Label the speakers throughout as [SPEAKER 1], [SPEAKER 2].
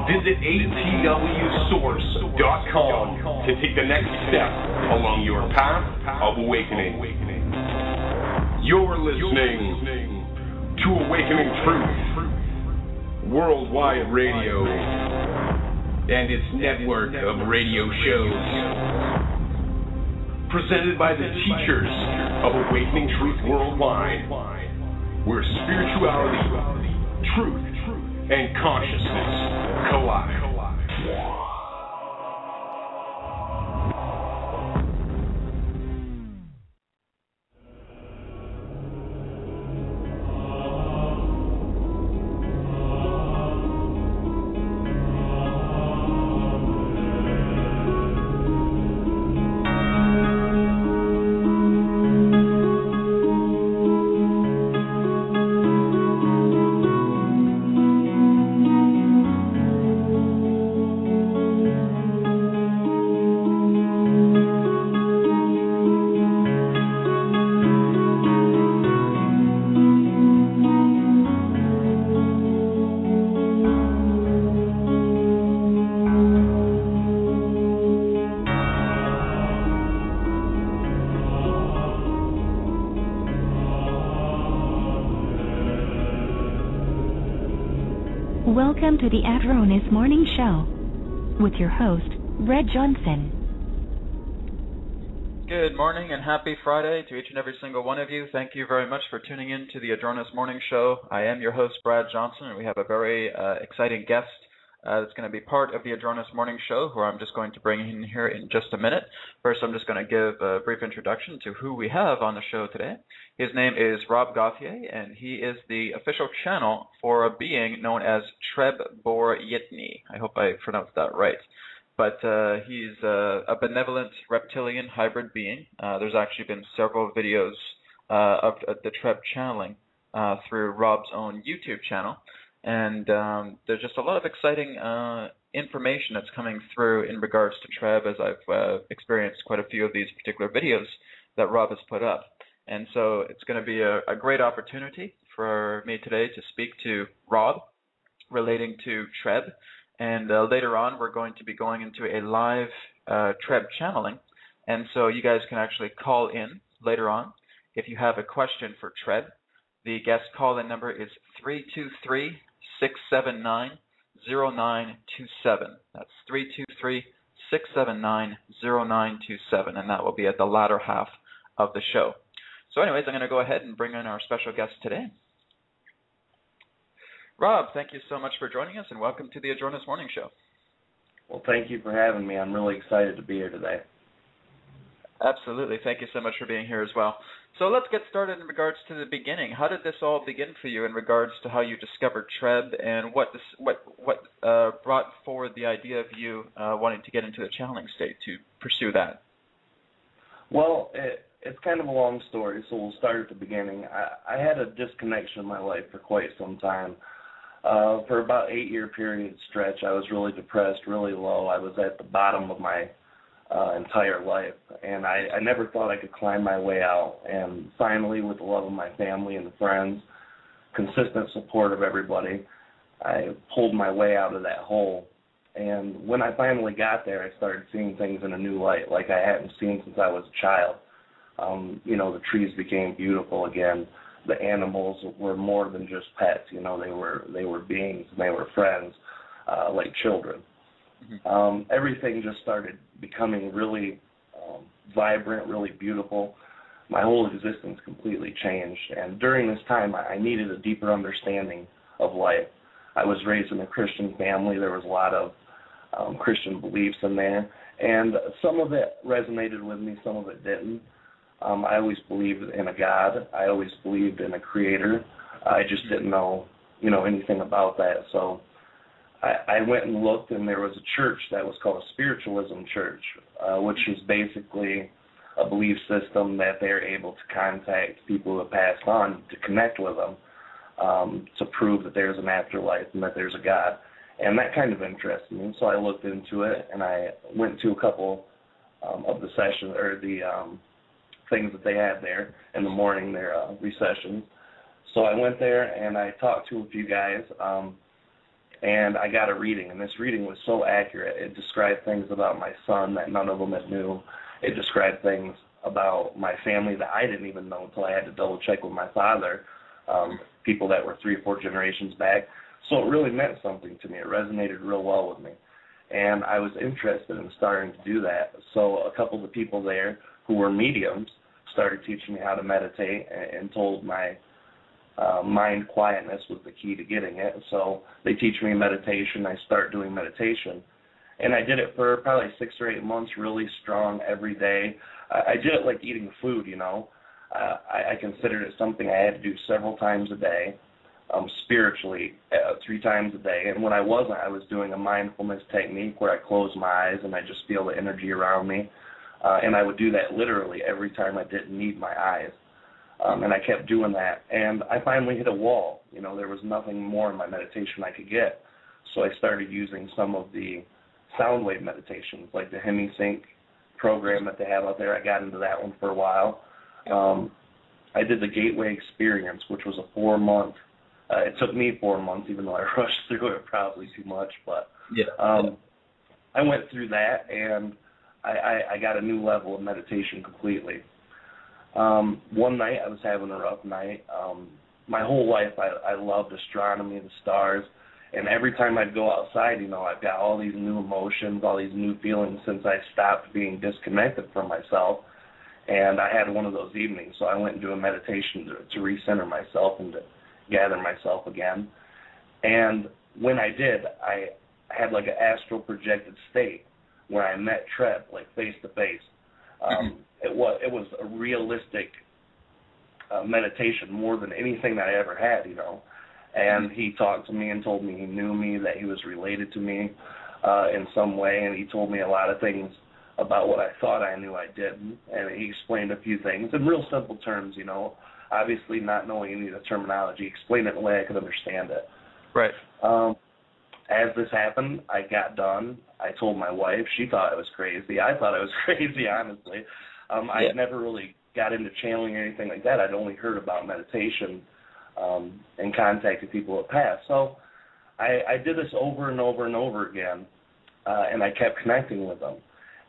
[SPEAKER 1] Visit atwsource.com to take the next step along your path of awakening. You're listening to Awakening Truth, Worldwide Radio, and its network of radio shows. Presented by the teachers of Awakening Truth Worldwide, where spirituality, truth, and consciousness collide.
[SPEAKER 2] Welcome to the Adronis Morning Show with your host, Red Johnson.
[SPEAKER 3] Good morning and happy Friday to each and every single one of you. Thank you very much for tuning in to the Adronis Morning Show. I am your host, Brad Johnson, and we have a very exciting guest that's going to be part of the Adronis Morning Show, who I'm just going to bring in here in just a minute. First, I'm just going to give a brief introduction to who we have on the show today. His name is Rob Gauthier, and he is the official channel for a being known as TReb Bor yit-NE. I hope I pronounced that right. But he's a benevolent reptilian hybrid being. There's actually been several videos of the TReb channeling through Rob's own YouTube channel. And there's just a lot of exciting information that's coming through in regards to TReb, as I've experienced quite a few of these particular videos that Rob has put up. And so it's going to be a great opportunity for me today to speak to Rob relating to TReb. And later on, we're going to be going into a live TReb channeling. And so you guys can actually call in later on if you have a question for TReb. The guest call-in number is 323-679-0927. That's 323-679-0927, and that will be at the latter half of the show. So anyways, I'm going to go ahead and bring in our special guest today. Rob, thank you so much for joining us, and welcome to the Adronis Morning Show.
[SPEAKER 4] Well, thank you for having me. I'm really excited to be here today.
[SPEAKER 3] Absolutely. Thank you so much for being here as well. So let's get started in regards to the beginning. How did this all begin for you in regards to how you discovered TReb, and what brought forward the idea of you wanting to get into the channeling state to pursue that?
[SPEAKER 4] Well, it's kind of a long story, so we'll start at the beginning. I had a disconnection in my life for quite some time. For about 8-year period stretch, I was really depressed, really low. I was at the bottom of my entire life, and I never thought I could climb my way out. And finally, with the love of my family and friends, consistent support of everybody, I pulled my way out of that hole. And when I finally got there, I started seeing things in a new light, like I hadn't seen since I was a child. The trees became beautiful again. The animals were more than just pets. They were beings, and they were friends, like children. Everything just started becoming really vibrant, really beautiful. My whole existence completely changed. And during this time, I needed a deeper understanding of life. I was raised in a Christian family. There was a lot of Christian beliefs in there. And some of it resonated with me, some of it didn't. I always believed in a God. I always believed in a creator. I just didn't know, anything about that. So I went and looked, and there was a church that was called a spiritualism church, which is basically a belief system that they're able to contact people who have passed on to connect with them to prove that there's an afterlife and that there's a God. And that kind of interested me, so I looked into it, and I went to a couple of the sessions, or the things that they had there in the morning, their recessions. So I went there and I talked to a few guys, and I got a reading, and this reading was so accurate. It described things about my son that none of them had knew. It described things about my family that I didn't even know until I had to double-check with my father, people that were 3 or 4 generations back. So it really meant something to me. It resonated real well with me. And I was interested in starting to do that. So a couple of the people there who were mediums started teaching me how to meditate and told my mind quietness was the key to getting it. So they teach me meditation. I start doing meditation. And I did it for probably 6 or 8 months, really strong every day. I did it like eating food, you know. I considered it something I had to do several times a day, spiritually, 3 times a day. And when I wasn't, I was doing a mindfulness technique where I close my eyes and I just feel the energy around me. And I would do that literally every time I didn't need my eyes. And I kept doing that. And I finally hit a wall. You know, there was nothing more in my meditation I could get. So I started using some of the sound wave meditations, like the HemiSync program that they have out there. I got into that one for a while. I did the Gateway Experience, which was a 4-month. It took me 4 months, even though I rushed through it probably too much. But I went through that, and I got a new level of meditation completely. One night I was having a rough night. My whole life I loved astronomy, the stars, and every time I'd go outside, you know, I've got all these new emotions, all these new feelings since I stopped being disconnected from myself. And I had one of those evenings, so I went and do a meditation to recenter myself and to gather myself again. And when I did, I had like an astral projected state where I met TReb, like face to face. It was a realistic meditation, more than anything that I ever had, you know. And he talked to me and told me he knew me, that he was related to me in some way, and he told me a lot of things about what I thought I knew I didn't, and he explained a few things in real simple terms, you know, obviously not knowing any of the terminology, explained it in a way I could understand it.
[SPEAKER 3] Right.
[SPEAKER 4] As this happened, I got done. I told my wife. She thought I was crazy. I thought I was crazy, honestly. I never really got into channeling or anything like that. I'd only heard about meditation and contacted people who had passed. So I did this over and over and over again, and I kept connecting with them.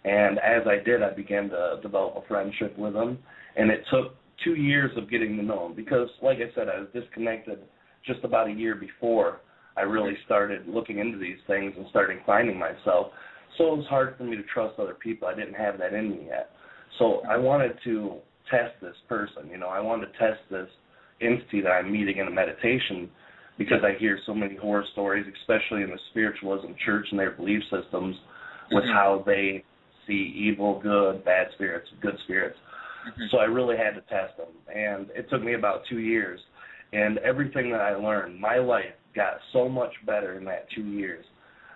[SPEAKER 4] And as I did, I began to develop a friendship with them. And it took 2 years of getting to know them because, like I said, I was disconnected just about a year before I really started looking into these things and starting finding myself. So it was hard for me to trust other people. I didn't have that in me yet. So I wanted to test this person. You know, I wanted to test this entity that I'm meeting in a meditation because I hear so many horror stories, especially in the spiritualism church and their belief systems, with how they see evil, good, bad spirits, good spirits. So I really had to test them. And it took me about 2 years. And everything that I learned, my life got so much better in that 2 years.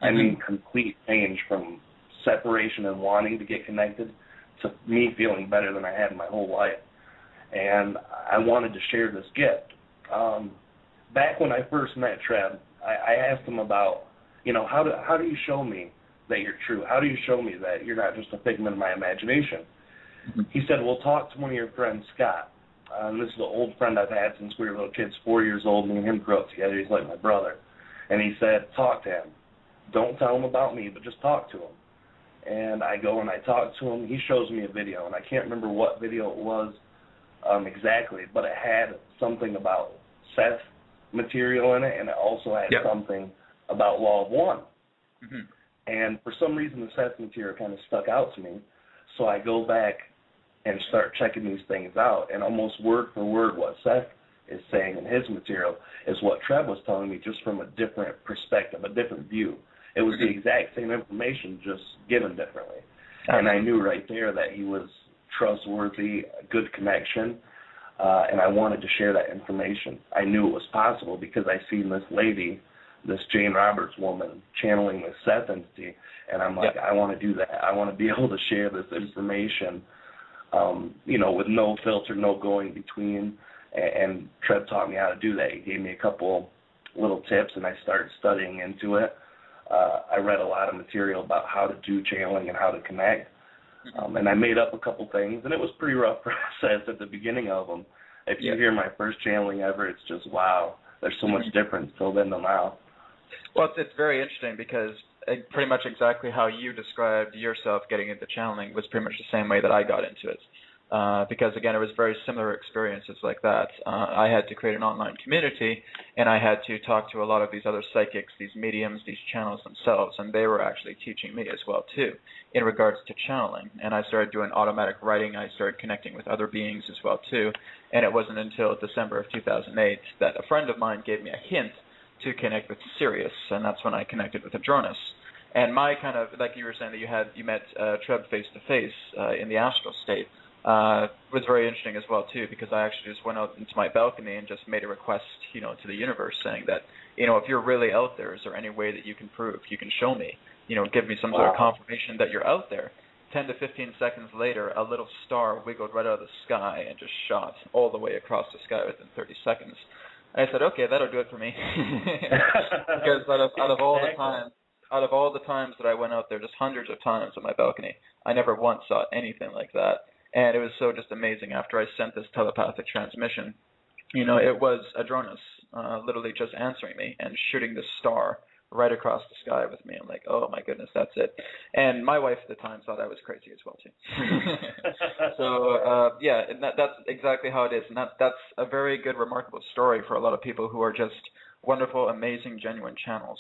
[SPEAKER 4] I mean, complete change from separation and wanting to get connected to me feeling better than I had in my whole life. And I wanted to share this gift. Back when I first met TReb, I asked him about, you know, how do you show me that you're true? How do you show me that you're not just a figment of my imagination? He said, well, talk to one of your friends, Scott. This is an old friend I've had since we were little kids, 4 years old. Me and him grew up together. He's like my brother. And he said, talk to him. Don't tell him about me, but just talk to him. And I go and I talk to him. He shows me a video, and I can't remember what video it was exactly, but it had something about Seth material in it, and it also had something about Law of One. And for some reason, the Seth material kind of stuck out to me. So I go back and start checking these things out, and almost word for word what Seth is saying in his material is what TReb was telling me, just from a different perspective, a different view. It was the exact same information, just given differently. And I knew right there that he was trustworthy, a good connection, and I wanted to share that information. I knew it was possible because I seen this lady, this Jane Roberts woman, channeling this Seth entity, and I'm like, I want to do that. I want to be able to share this information, you know, with no filter, no going between, and TReb taught me how to do that. He gave me a couple little tips, and I started studying into it. I read a lot of material about how to do channeling and how to connect, and I made up a couple things, and it was a pretty rough process at the beginning of them. if you hear my first channeling ever, it's just, wow, there's so much difference till then to now.
[SPEAKER 3] Well, it's very interesting because pretty much exactly how you described yourself getting into channeling was pretty much the same way that I got into it. Because, again, it was very similar experiences like that. I had to create an online community, and I had to talk to a lot of these other psychics, these mediums, these channels themselves, and they were actually teaching me as well, too, in regards to channeling. And I started doing automatic writing. I started connecting with other beings as well, too. And it wasn't until December of 2008 that a friend of mine gave me a hint to connect with Sirius, and that's when I connected with Adronis. And my kind of, like you were saying that you met TReb face-to-face in the astral state, was very interesting as well, too, because I actually just went out into my balcony and just made a request, to the universe saying that, if you're really out there, is there any way that you can prove, you can show me, give me some sort of confirmation that you're out there. 10 to 15 seconds later, a little star wiggled right out of the sky and just shot all the way across the sky within 30 seconds. And I said, okay, that'll do it for me. Because out of all the times that I went out there, just hundreds of times on my balcony, I never once saw anything like that. And it was so just amazing. After I sent this telepathic transmission, it was Adronis literally just answering me and shooting this star right across the sky with me. I'm like, oh my goodness, that's it. And my wife at the time thought I was crazy as well too. So that's exactly how it is, and that's a very good, remarkable story for a lot of people who are just wonderful, amazing, genuine channels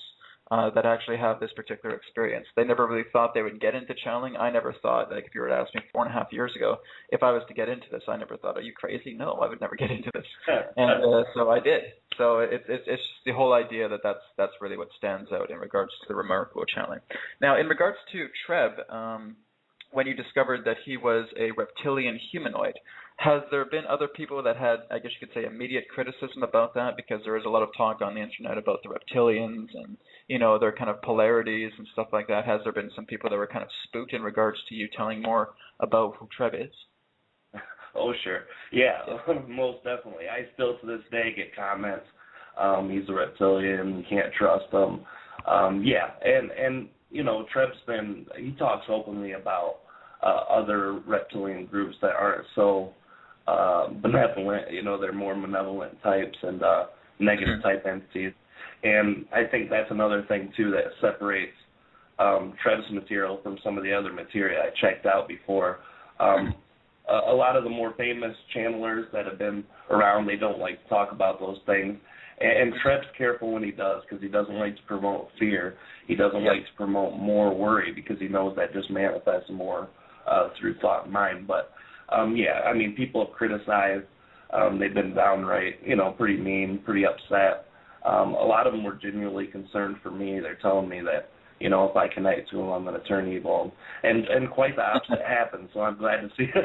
[SPEAKER 3] that actually have this particular experience. They never really thought they would get into channeling. I never thought, like if you were to ask me 4.5 years ago if I was to get into this, I never thought, are you crazy? No, I would never get into this. And so I did. So it's just the whole idea that's really what stands out in regards to the remarkable channeling. Now, in regards to TReb, when you discovered that he was a reptilian humanoid, has there been other people that had, I guess you could say, immediate criticism about that? Because there is a lot of talk on the internet about the reptilians and, their kind of polarities and stuff like that. Has there been some people that were kind of spooked in regards to you telling more about who TReb is?
[SPEAKER 4] Oh, sure. Yeah, most definitely. I still to this day get comments, he's a reptilian, you can't trust him. And TReb's he talks openly about other reptilian groups that aren't so benevolent, they're more malevolent types and negative type entities. And I think that's another thing, too, that separates TReb's material from some of the other material I checked out before. A lot of the more famous channelers that have been around, they don't like to talk about those things. And TReb's careful when he does, because he doesn't like to promote fear. He doesn't like to promote more worry, because he knows that just manifests more through thought and mind. But, people have criticized. They've been downright, pretty mean, pretty upset. A lot of them were genuinely concerned for me. They're telling me that, if I connect to them, I'm going to turn evil. And quite the opposite happened, so I'm glad to see it.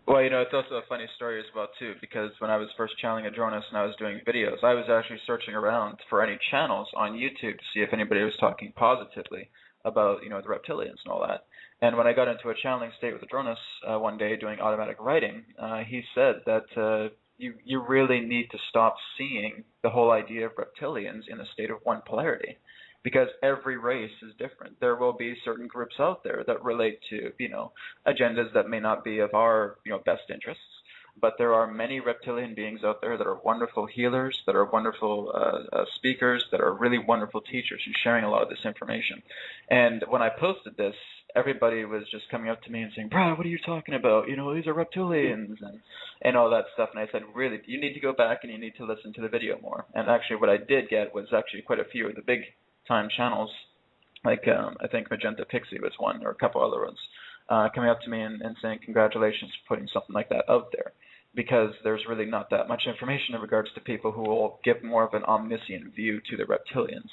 [SPEAKER 3] Well, it's also a funny story as well, too, because when I was first channeling Adronis and I was doing videos, I was actually searching around for any channels on YouTube to see if anybody was talking positively about, the reptilians and all that. And when I got into a channeling state with Adronis one day doing automatic writing, he said that you really need to stop seeing the whole idea of reptilians in a state of one polarity, because every race is different. There will be certain groups out there that relate to, agendas that may not be of our, best interests, but there are many reptilian beings out there that are wonderful healers, that are wonderful speakers, that are really wonderful teachers and sharing a lot of this information. And when I posted this, everybody was just coming up to me and saying, Brad, what are you talking about? These are reptilians and all that stuff. And I said, really, you need to go back and you need to listen to the video more. And actually what I did get was actually quite a few of the big time channels, like I think Magenta Pixie was one, or a couple other ones, coming up to me and saying congratulations for putting something like that out there, because there's really not that much information in regards to people who will give more of an omniscient view to the reptilians.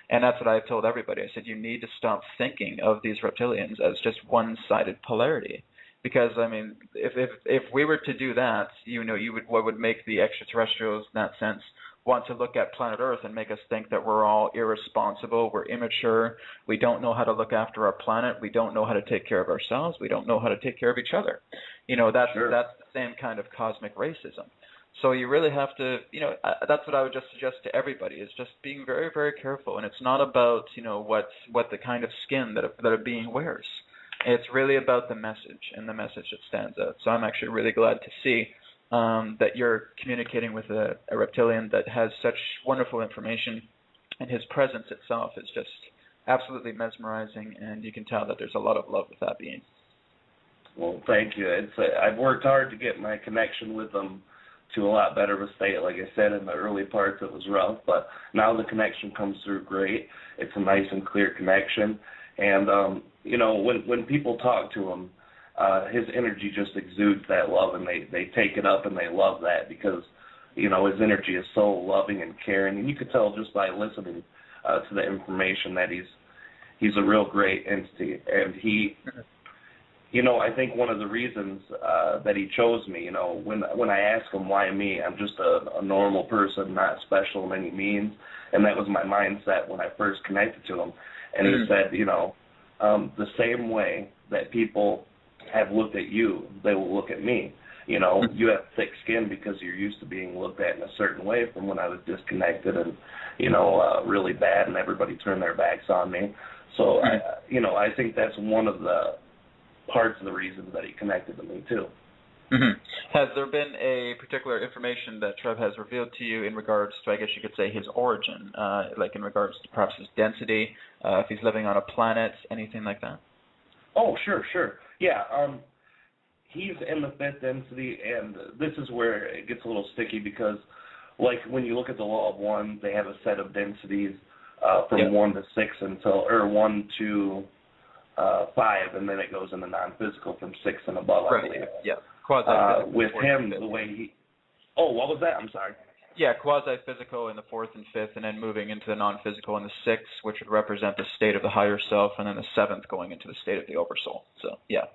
[SPEAKER 3] And that's what I've told everybody. I said, you need to stop thinking of these reptilians as just one-sided polarity. Because, if we were to do that, what would make the extraterrestrials, in that sense, want to look at planet Earth and make us think that we're all irresponsible, we're immature, we don't know how to look after our planet, we don't know how to take care of ourselves, we don't know how to take care of each other. That's the same kind of cosmic racism. So you really have to, that's what I would just suggest to everybody, is just being very, very careful. And it's not about, what the kind of skin that a being wears. It's really about the message and the message that stands out. So I'm actually really glad to see that you're communicating with a reptilian that has such wonderful information, and his presence itself is just absolutely mesmerizing, and you can tell that there's a lot of love with that being.
[SPEAKER 4] Well, thank you. I've worked hard to get my connection with them to a lot better of a state. Like I said, in the early parts it was rough, but now the connection comes through great. It's a nice and clear connection, and when people talk to him, his energy just exudes that love, and they take it up and they love that because his energy is so loving and caring, and you could tell just by listening to the information that he's a real great entity, and he. I think one of the reasons that he chose me, when I ask him why me, I'm just a normal person, not special in any means, and that was my mindset when I first connected to him. And he said, the same way that people have looked at you, they will look at me. You have thick skin because you're used to being looked at in a certain way from when I was disconnected and, really bad, and everybody turned their backs on me. So, I think that's one of the parts of the reasons that he connected to me too.
[SPEAKER 3] Mm-hmm. Has there been a particular information that TReb has revealed to you in regards to, I guess you could say, his origin, like in regards to perhaps his density, if he's living on a planet, anything like that?
[SPEAKER 4] Oh, sure. Yeah, he's in the 5th density, and this is where it gets a little sticky because, like, when you look at the law of 1, they have a set of densities from 1 to 6 or 1 to 5, and then it goes into non-physical from 6 and above, I believe.
[SPEAKER 3] Yeah.
[SPEAKER 4] With him, the way he... Oh, what was that? I'm sorry.
[SPEAKER 3] Yeah, quasi-physical in the 4th and 5th, and then moving into the non-physical in the 6th, which would represent the state of the higher self, and then the 7th going into the state of the oversoul. So, yeah.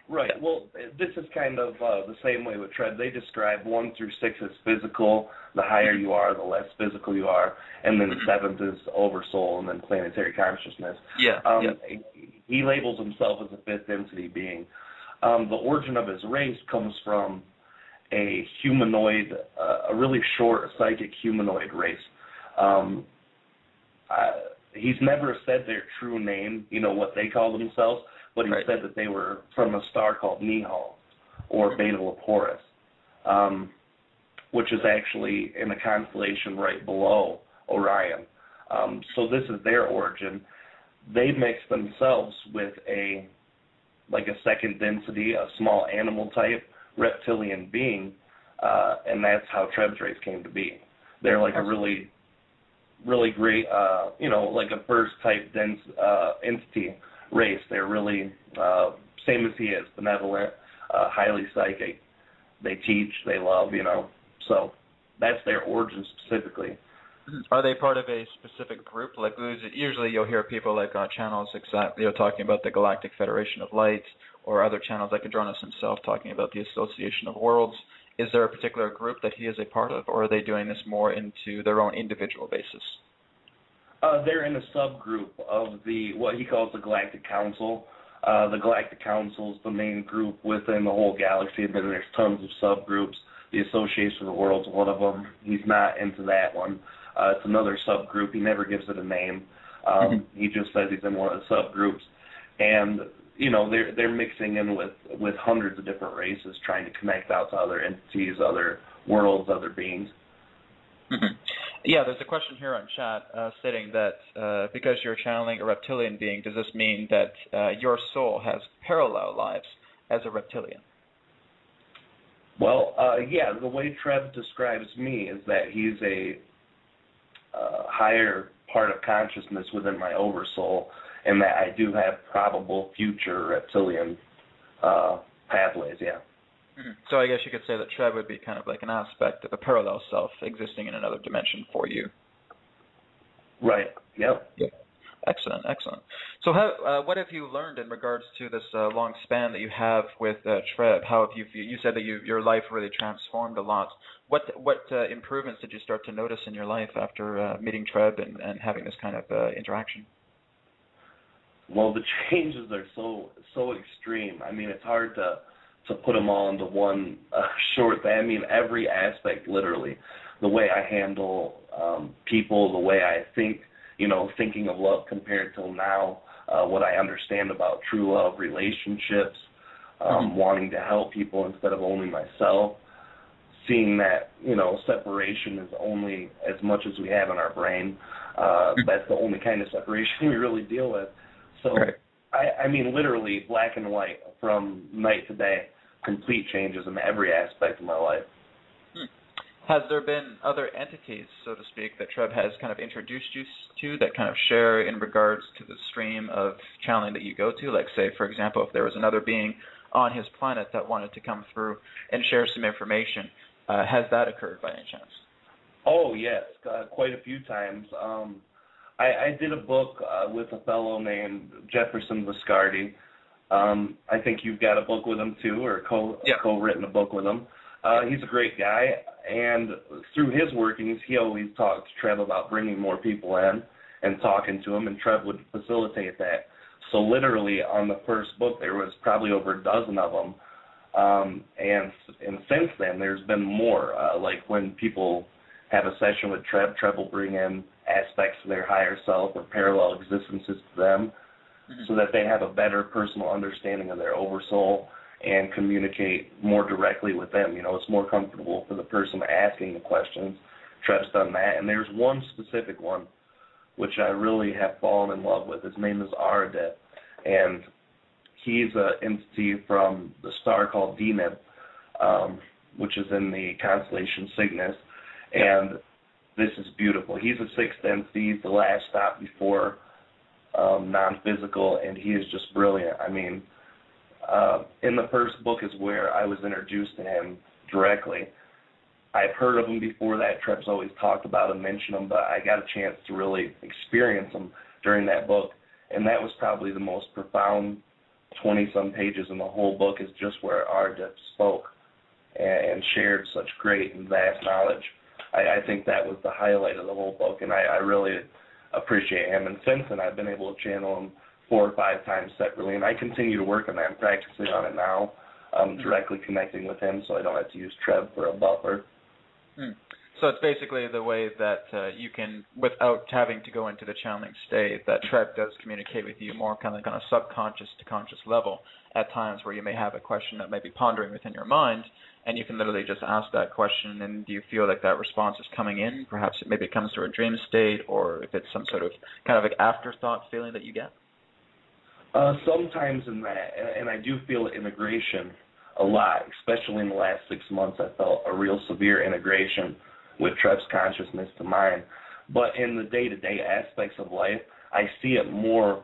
[SPEAKER 4] Right. Yeah. Well, this is kind of the same way with TReb. They describe 1 through 6 as physical. The higher you are, the less physical you are, and then the 7th is oversoul, and then planetary consciousness. He labels himself as a 5th density being. The origin of his race comes from a humanoid, a really short psychic humanoid race. He's never said their true name, what they call themselves, but he said that they were from a star called Nihal, or Beta Leporis, which is actually in a constellation right below Orion. So this is their origin. They mix themselves with a 2nd density, a small animal type, reptilian being, and that's how TReb's race came to be. They're like a really, really great, like a first type dense entity race. They're really same as he is, benevolent, highly psychic. They teach, they love, So that's their origin specifically.
[SPEAKER 3] Are they part of a specific group? Like usually you'll hear people like on channels talking about the Galactic Federation of Light, or other channels like Adronis himself talking about the Association of Worlds. Is there a particular group that he is a part of, or are they doing this more into their own individual basis?
[SPEAKER 4] They're in a subgroup of what he calls the Galactic Council. The Galactic Council is the main group within the whole galaxy, and then there's tons of subgroups. The Association of Worlds is one of them. He's not into that one. It's another subgroup. He never gives it a name. He just says he's in one of the subgroups. And, they're mixing in with hundreds of different races, trying to connect out to other entities, other worlds, other beings.
[SPEAKER 3] Mm-hmm. Yeah, there's a question here on chat stating that because you're channeling a reptilian being, does this mean that your soul has parallel lives as a reptilian?
[SPEAKER 4] Well, the way TReb describes me is that he's a higher part of consciousness within my oversoul, and that I do have probable future reptilian pathways, yeah.
[SPEAKER 3] Mm-hmm. So I guess you could say that TReb would be kind of like an aspect of a parallel self existing in another dimension for you.
[SPEAKER 4] Right, yep.
[SPEAKER 3] Yeah. Excellent. So what have you learned in regards to this long span that you have with TReb? How have you said that your life really transformed a lot. What improvements did you start to notice in your life after meeting TReb and having this kind of interaction?
[SPEAKER 4] Well, the changes are so extreme. I mean, it's hard to put them all into one short thing. I mean, every aspect, literally. The way I handle people, the way I think, thinking of love compared till now, what I understand about true love, relationships, wanting to help people instead of only myself. seeing that, separation is only as much as we have in our brain. That's the only kind of separation we really deal with. So,
[SPEAKER 3] right.
[SPEAKER 4] I mean, literally black and white from night to day, complete changes in every aspect of my life.
[SPEAKER 3] Has there been other entities, so to speak, that TReb has kind of introduced you to that kind of share in regards to the stream of channeling that you go to? Like, say, for example, if there was another being on his planet that wanted to come through and share some information, has that occurred by any chance?
[SPEAKER 4] Oh, yes, quite a few times. I did a book with a fellow named Jefferson Viscardi. I think you've got a book with him, too, or co-written a book with him. He's a great guy, and through his workings, he always talked to TReb about bringing more people in and talking to him, and TReb would facilitate that. So literally on the first book, there was probably over a dozen of them, and since then, there's been more. Like when people have a session with TReb will bring in aspects of their higher self or parallel existences to them, so that they have a better personal understanding of their oversoul and communicate more directly with them. It's more comfortable for the person asking the questions. TReb's done that. And there's one specific one which I really have fallen in love with. His name is Aradit, and he's an entity from the star called Deneb, which is in the constellation Cygnus. And this is beautiful. He's a sixth entity. He's the last stop before non-physical, and he is just brilliant. I mean, in the first book is where I was introduced to him directly. I've heard of him before that. TReb's always talked about him, mentioned him, but I got a chance to really experience him during that book, and that was probably the most profound 20-some pages in the whole book, is just where Ardip spoke and shared such great and vast knowledge. I think that was the highlight of the whole book, and I really appreciate him. And since then, I've been able to channel him 4 or 5 times separately, and I continue to work on that. I'm practicing on it now, directly connecting with him, so I don't have to use TReb for a buffer.
[SPEAKER 3] So it's basically the way that you can, without having to go into the channeling state, that TReb does communicate with you more kind of like on a subconscious to conscious level at times where you may have a question that may be pondering within your mind, and you can literally just ask that question, and do you feel like that response is coming in? Perhaps maybe it comes through a dream state, or if it's some sort of kind of like afterthought feeling that you get?
[SPEAKER 4] Sometimes in that, and I do feel integration a lot, especially in the last 6 months. I felt a real severe integration with TReb's consciousness to mine. But in the day-to-day aspects of life, I see it more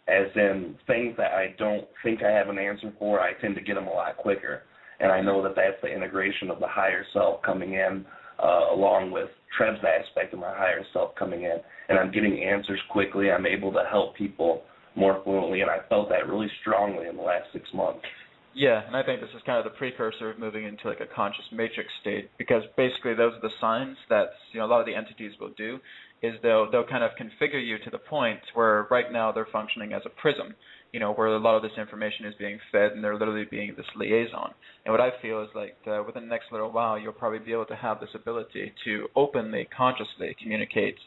[SPEAKER 4] as in things that I don't think I have an answer for. I tend to get them a lot quicker. And I know that that's the integration of the higher self coming in, along with TReb's aspect of my higher self coming in. And I'm getting answers quickly. I'm able to help people more fluently, and I felt that really strongly in the last 6 months.
[SPEAKER 3] Yeah, and I think this is kind of the precursor of moving into like a conscious matrix state, because basically those are the signs that a lot of the entities will do, is they'll kind of configure you to the point where right now they're functioning as a prism, where a lot of this information is being fed, and they're literally being this liaison. And what I feel is like within the next little while, you'll probably be able to have this ability to openly, consciously communicate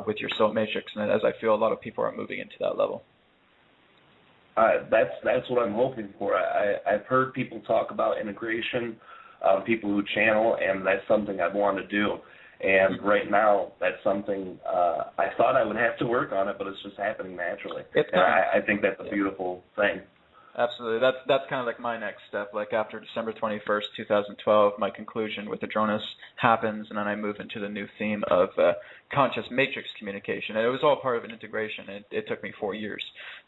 [SPEAKER 3] with your soul matrix, and as I feel a lot of people are moving into that level.
[SPEAKER 4] That's what I'm hoping for. I've heard people talk about integration, people who channel, and that's something I've wanted to do. And right now, that's something I thought I would have to work on it, but it's just happening naturally. And I think that's a beautiful thing.
[SPEAKER 3] Absolutely. That's kind of like my next step. Like after December 21st, 2012, my conclusion with Adronis happens, and then I move into the new theme of conscious matrix communication. And it was all part of an integration. It took me 4 years.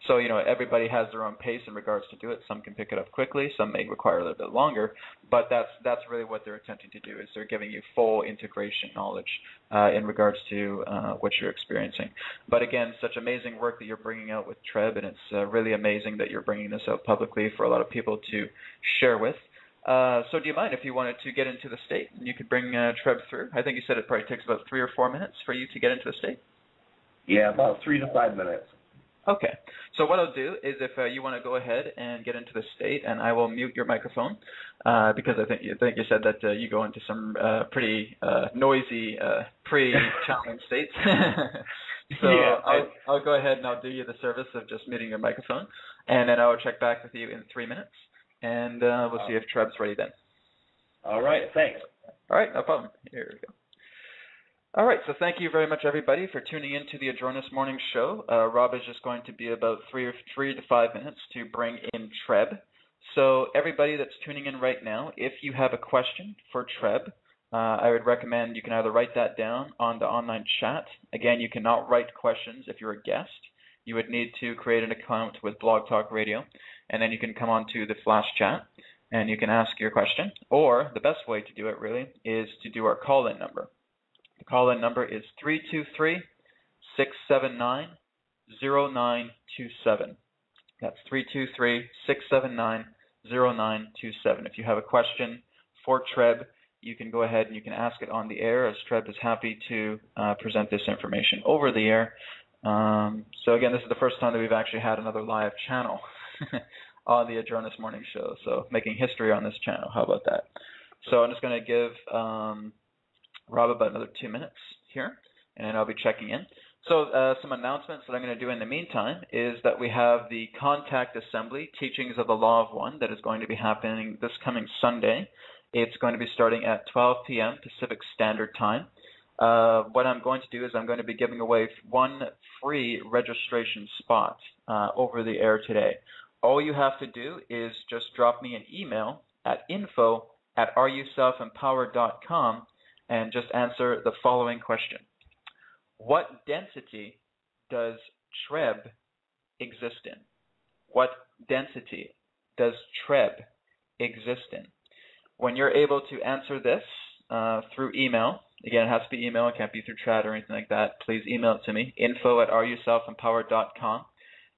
[SPEAKER 3] So, everybody has their own pace in regards to do it. Some can pick it up quickly. Some may require a little bit longer. But that's really what they're attempting to do, is they're giving you full integration knowledge in regards to what you're experiencing. But again, such amazing work that you're bringing out with TReb, and it's really amazing that you're bringing this out publicly for a lot of people to share with. So do you mind if you wanted to get into the state and you could bring TReb through? I think you said it probably takes about 3 or 4 minutes for you to get into the state.
[SPEAKER 4] Yeah, about 3 to 5 minutes.
[SPEAKER 3] Okay. So what I'll do is if you want to go ahead and get into the state, and I will mute your microphone because I think you said that you go into some pretty noisy pre-channeling states. So yeah, I'll go ahead and I'll do you the service of just muting your microphone, and then I'll check back with you in 3 minutes, and we'll see if TReb's ready then.
[SPEAKER 4] All right, thanks.
[SPEAKER 3] All right, no problem. Here we go. All right, so thank you very much, everybody, for tuning in to the Adronis Morning Show. Rob is just going to be about 3 to 5 minutes to bring in TReb. So everybody that's tuning in right now, if you have a question for TReb, I would recommend you can either write that down on the online chat. Again, you cannot write questions if you're a guest. You would need to create an account with Blog Talk Radio, and then you can come on to the flash chat, and you can ask your question. Or the best way to do it, really, is to do our call-in number. The call-in number is 323-679-0927. That's 323-679-0927. If you have a question for TReb, you can go ahead and you can ask it on the air, as TReb is happy to present this information over the air. So again, this is the first time that we've actually had another live channel on the Adronis Morning Show. So making history on this channel. How about that? So I'm just going to give Rob about another 2 minutes here, and then I'll be checking in. So some announcements that I'm going to do in the meantime is that we have the Contact Assembly, Teachings of the Law of One, that is going to be happening this coming Sunday. It's going to be starting at 12 p.m. Pacific Standard Time. What I'm going to do is I'm going to be giving away one free registration spot over the air today. All you have to do is just drop me an email at info@areyourselfempowered.com and just answer the following question. What density does TReb exist in? What density does TReb exist in? When you're able to answer this through email, again, it has to be email, it can't be through chat or anything like that, please email it to me, info@areyourselfempowered.com.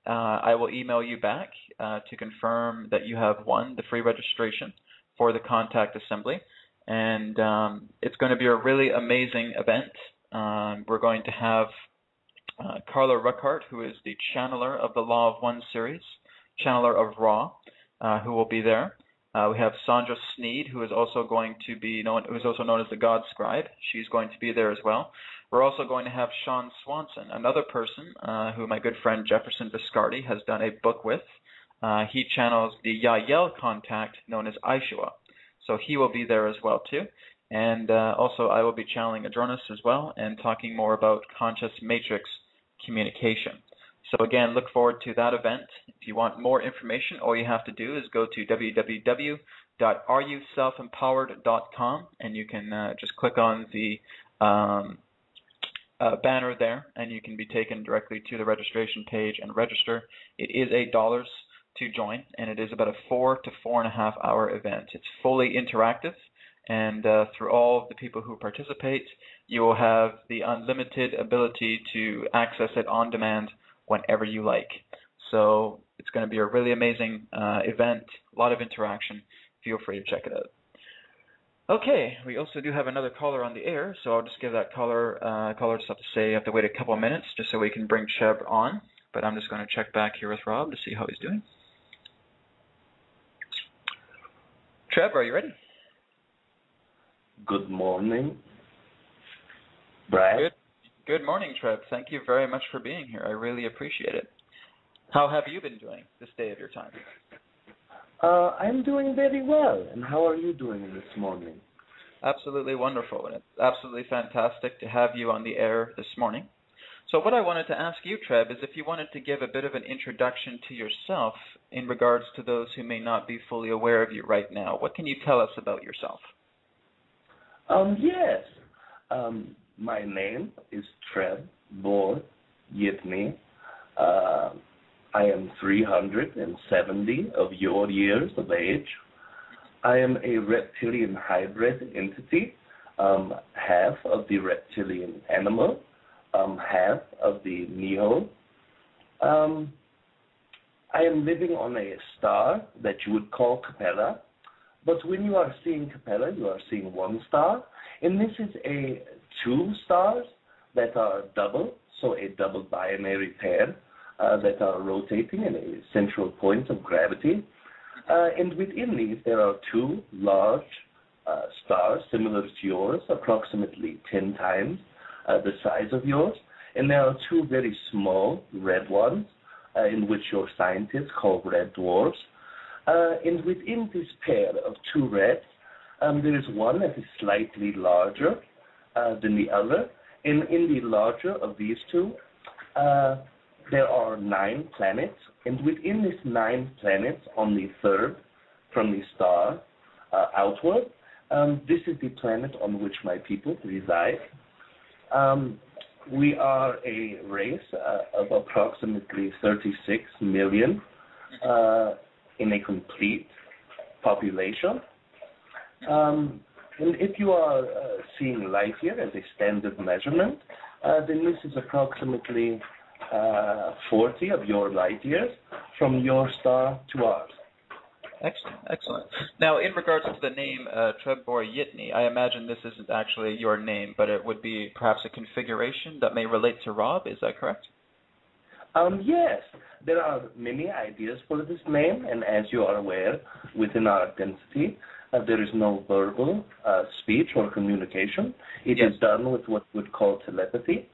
[SPEAKER 3] I will email you back to confirm that you have won the free registration for the Contact Assembly. And it's going to be a really amazing event. We're going to have Carla Ruckart, who is the channeler of the Law of One series, channeler of Ra, who will be there. We have Sandra Sneed, who is also going to be who is also known as the God Scribe. She's going to be there as well. We're also going to have Sean Swanson, another person who my good friend Jefferson Viscardi has done a book with. He channels the Yael contact known as Aishua. So he will be there as well too. And also I will be channeling Adronis as well and talking more about conscious matrix communication. So again, look forward to that event. If you want more information, all you have to do is go to www.areyourselfempowered.com, and you can just click on the banner there, and you can be taken directly to the registration page and register. It is $8 to join, and it is about a 4 to 4.5 hour event. It's fully interactive, and through all of the people who participate, you will have the unlimited ability to access it on demand whenever you like. So it's going to be a really amazing event, a lot of interaction. Feel free to check it out. Okay, we also do have another caller on the air, so I'll just give that caller just have to say you have to wait a couple of minutes just so we can bring TReb on. But I'm just going to check back here with Rob to see how he's doing. TReb, are you ready?
[SPEAKER 4] Good morning, Brad.
[SPEAKER 3] Good morning, TReb. Thank you very much for being here. I really appreciate it. How have you been doing this day of your time?
[SPEAKER 4] I'm doing very well. And how are you doing this morning?
[SPEAKER 3] Absolutely wonderful. And it's absolutely fantastic to have you on the air this morning. So what I wanted to ask you, TReb, is if you wanted to give a bit of an introduction to yourself in regards to those who may not be fully aware of you right now. What can you tell us about yourself?
[SPEAKER 4] Yes. My name is TReb Bor, yit-NE. I am 370 of your years of age. I am a reptilian hybrid entity, half of the reptilian animal, half of the Neo. I am living on a star that you would call Capella, but when you are seeing Capella, you are seeing one star, and this is a 2 stars that are double, so a double binary pair that are rotating in a central point of gravity. And within these, there are 2 large stars similar to yours, approximately 10 times the size of yours. And there are 2 very small red ones, in which your scientists call red dwarfs. And within this pair of 2 reds, There is one that is slightly larger than the other. In the larger of these two, there are 9 planets, and within these 9 planets, on the third from the star outward, this is the planet on which my people reside. We are a race of approximately 36 million in a complete population. And if you are seeing light year as a standard measurement, then this is approximately 40 of your light years from your star to ours.
[SPEAKER 3] Excellent, excellent. Now, in regards to the name TReb Bor yit-NE, I imagine this isn't actually your name, but it would be perhaps a configuration that may relate to Rob. Is that correct?
[SPEAKER 4] Yes, there are many ideas for this name, and as you are aware, within our identity, there is no verbal speech or communication. It is done with what we would call telepathy.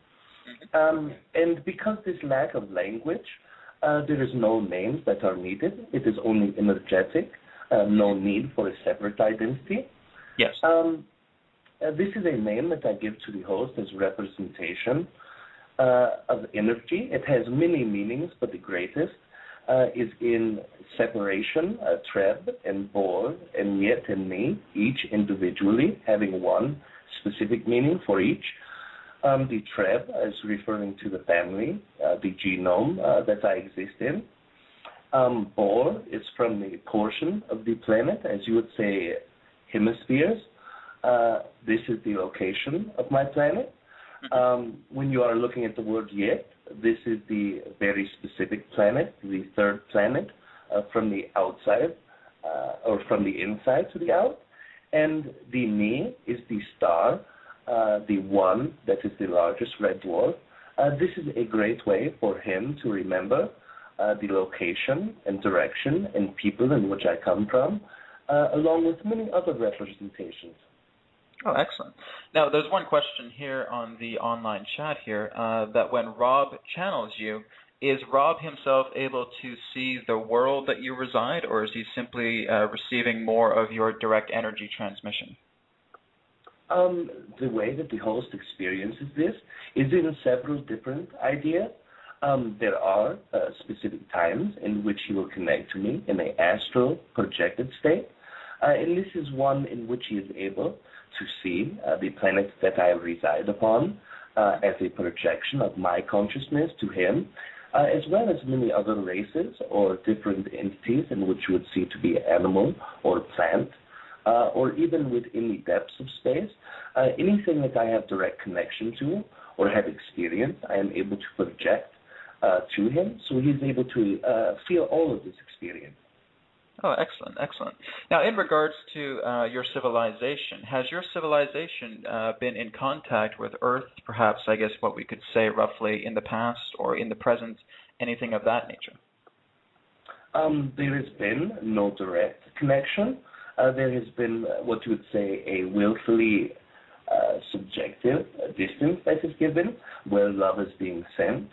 [SPEAKER 4] And because this lack of language, there is no names that are needed. It is only energetic, no need for a separate identity.
[SPEAKER 3] Yes.
[SPEAKER 4] This is a name that I give to the host as representation of energy. It has many meanings, but the greatest is in separation, TReb and Bor and yit-NE, each individually having one specific meaning for each. The TReb is referring to the family, the genome that I exist in. Bor is from the portion of the planet, as you would say, hemispheres. This is the location of my planet. When you are looking at the word yit, this is the very specific planet, the third planet from the outside, or from the inside to the out. And the NE is the star, the one that is the largest red dwarf. This is a great way for him to remember the location and direction and people in which I come from, along with many other representations.
[SPEAKER 3] Oh, excellent. Now, there's one question here on the online chat here, that when Rob channels you, is Rob himself able to see the world that you reside, or is he simply receiving more of your direct energy transmission?
[SPEAKER 4] The way that the host experiences this is in several different ideas. There are specific times in which he will connect to me in an astral projected state, and this is one in which he is able to see the planet that I reside upon as a projection of my consciousness to him, as well as many other races or different entities in which you would see to be animal or plant, or even within the depths of space. Anything that I have direct connection to or have experienced, I am able to project to him, so he's able to feel all of this experience.
[SPEAKER 3] Oh, excellent, excellent. Now, in regards to your civilization, has your civilization been in contact with Earth, perhaps, I guess what we could say roughly in the past or in the present, anything of that nature?
[SPEAKER 4] There has been no direct connection. There has been what you would say a willfully subjective distance that is given, where love is being sent,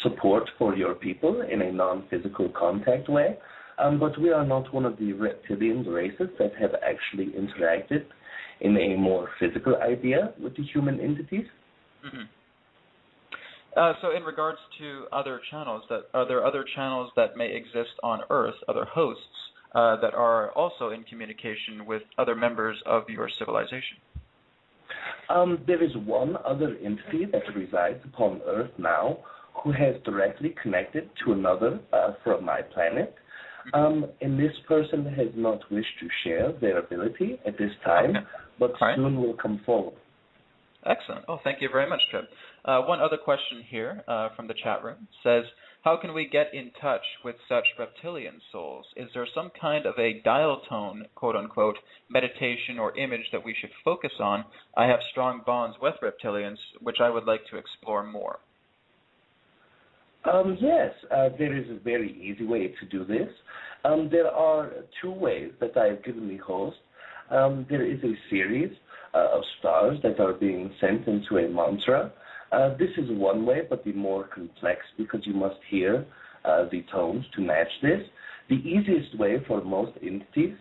[SPEAKER 4] support for your people in a non-physical contact way, but we are not one of the reptilian races that have actually interacted in a more physical idea with the human entities.
[SPEAKER 3] So in regards to other channels, are there other channels that may exist on Earth, other hosts, that are also in communication with other members of your civilization?
[SPEAKER 4] There is one other entity that resides upon Earth now who has directly connected to another from my planet. And this person has not wished to share their ability at this time, but soon will come forward.
[SPEAKER 3] Excellent. Oh, thank you very much, Treb. One other question here from the chat room says, how can we get in touch with such reptilian souls? Is there some kind of a dial tone, quote-unquote, meditation or image that we should focus on? I have strong bonds with reptilians, which I would like to explore more.
[SPEAKER 4] Yes, there is a very easy way to do this. There are two ways that I have given the host. There is a series of stars that are being sent into a mantra. This is one way, but the more complex because you must hear the tones to match this. The easiest way for most entities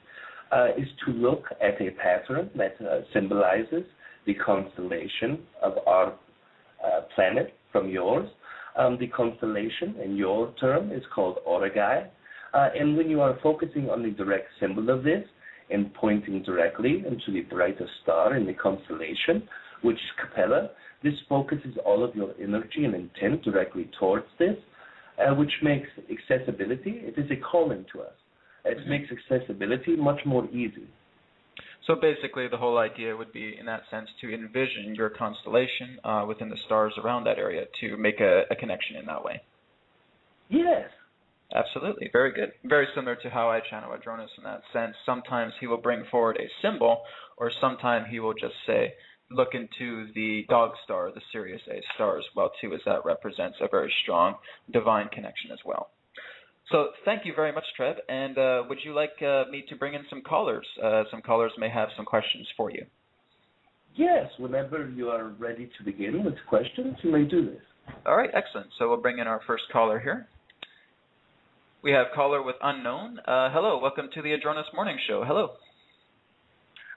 [SPEAKER 4] is to look at a pattern that symbolizes the constellation of our planet from yours. The constellation in your term is called Origai. And when you are focusing on the direct symbol of this and pointing directly into the brightest star in the constellation, which is Capella, this focuses all of your energy and intent directly towards this, which makes accessibility, it is a calling to us. It makes accessibility much more easy.
[SPEAKER 3] So basically the whole idea would be, in that sense, to envision your constellation within the stars around that area to make a connection in that way.
[SPEAKER 4] Yes.
[SPEAKER 3] Absolutely. Very good. Very similar to how I channel Adronis in that sense. Sometimes he will bring forward a symbol, or sometimes he will just say, look into the dog star, the Sirius A star as well, too, as that represents a very strong divine connection as well. So thank you very much, TReb. And would you like me to bring in some callers? Some callers may have some questions for you.
[SPEAKER 4] Yes, whenever you are ready to begin with questions, you may do this.
[SPEAKER 3] All right, excellent. So we'll bring in our first caller here. We have caller with unknown. Hello, welcome to the Adronis Morning Show. Hello.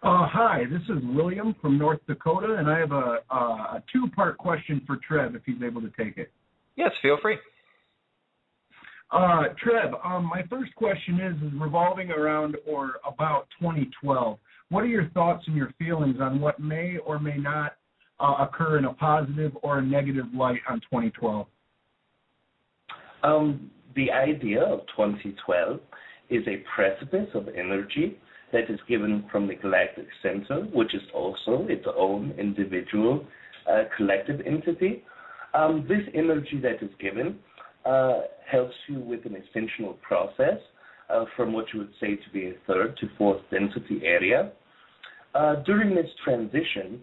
[SPEAKER 5] Hi, this is William from North Dakota, and I have a two-part question for TReb, if he's able to take it.
[SPEAKER 3] Yes, feel free.
[SPEAKER 5] TReb, my first question is revolving around or about 2012. What are your thoughts and your feelings on what may or may not occur in a positive or a negative light on 2012?
[SPEAKER 4] The idea of 2012 is a precipice of energy that is given from the galactic center, which is also its own individual collective entity. This energy that is given helps you with an ascensional process from what you would say to be a third to fourth density area. During this transition,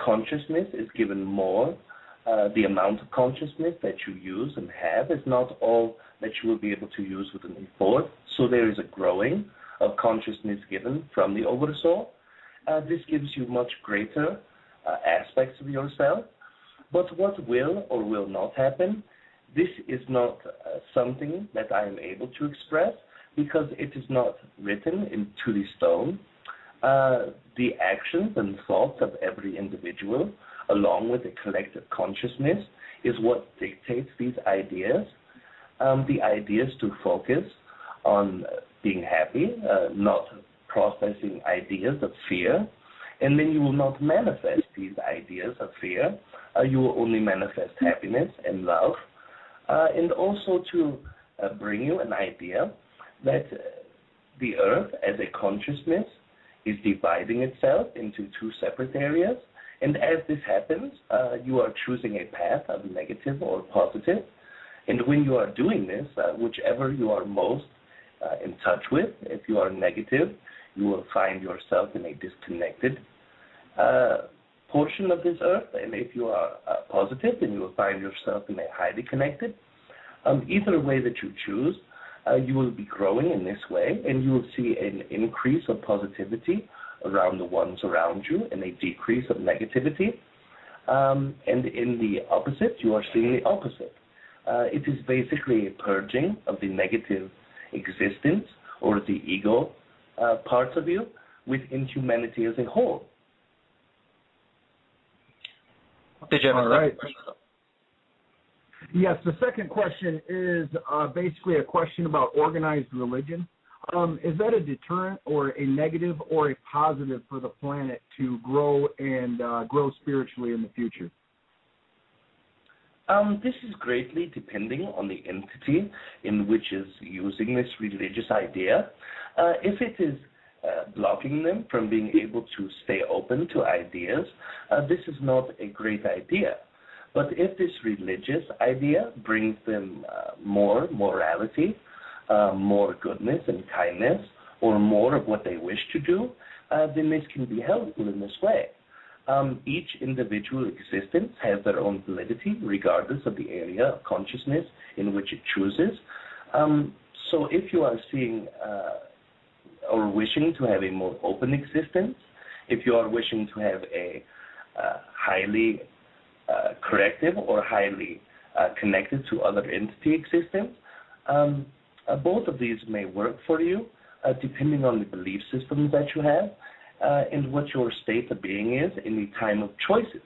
[SPEAKER 4] consciousness is given more. The amount of consciousness that you use and have is not all that you will be able to use within the fourth. So there is a growing of consciousness given from the Oversoul. This gives you much greater aspects of yourself. But what will or will not happen, this is not something that I am able to express because it is not written into the stone. The actions and thoughts of every individual, along with the collective consciousness, is what dictates these ideas. The ideas to focus on being happy, not processing ideas of fear, and then you will not manifest these ideas of fear. You will only manifest happiness and love, and also to bring you an idea that the earth as a consciousness is dividing itself into two separate areas. And as this happens, you are choosing a path of negative or positive. And when you are doing this, whichever you are most in touch with, if you are negative, you will find yourself in a disconnected portion of this earth. And if you are positive, then you will find yourself in a highly connected. Either way that you choose, you will be growing in this way, and you will see an increase of positivity around the ones around you and a decrease of negativity. And in the opposite, you are seeing the opposite. It is basically a purging of the negative existence or the ego parts of you within humanity as a whole.
[SPEAKER 3] Did you have a second question?
[SPEAKER 5] Yes, the second question is basically a question about organized religion. Is that a deterrent or a negative or a positive for the planet to grow and grow spiritually in the future?
[SPEAKER 4] This is greatly depending on the entity in which is using this religious idea. If it is blocking them from being able to stay open to ideas, this is not a great idea. But if this religious idea brings them more morality, more goodness and kindness, or more of what they wish to do, then this can be helpful in this way. Each individual existence has their own validity, regardless of the area of consciousness in which it chooses. So if you are seeing or wishing to have a more open existence, if you are wishing to have a highly corrective or highly connected to other entity existence, both of these may work for you. depending on the belief systems that you have and what your state of being is in the time of choices.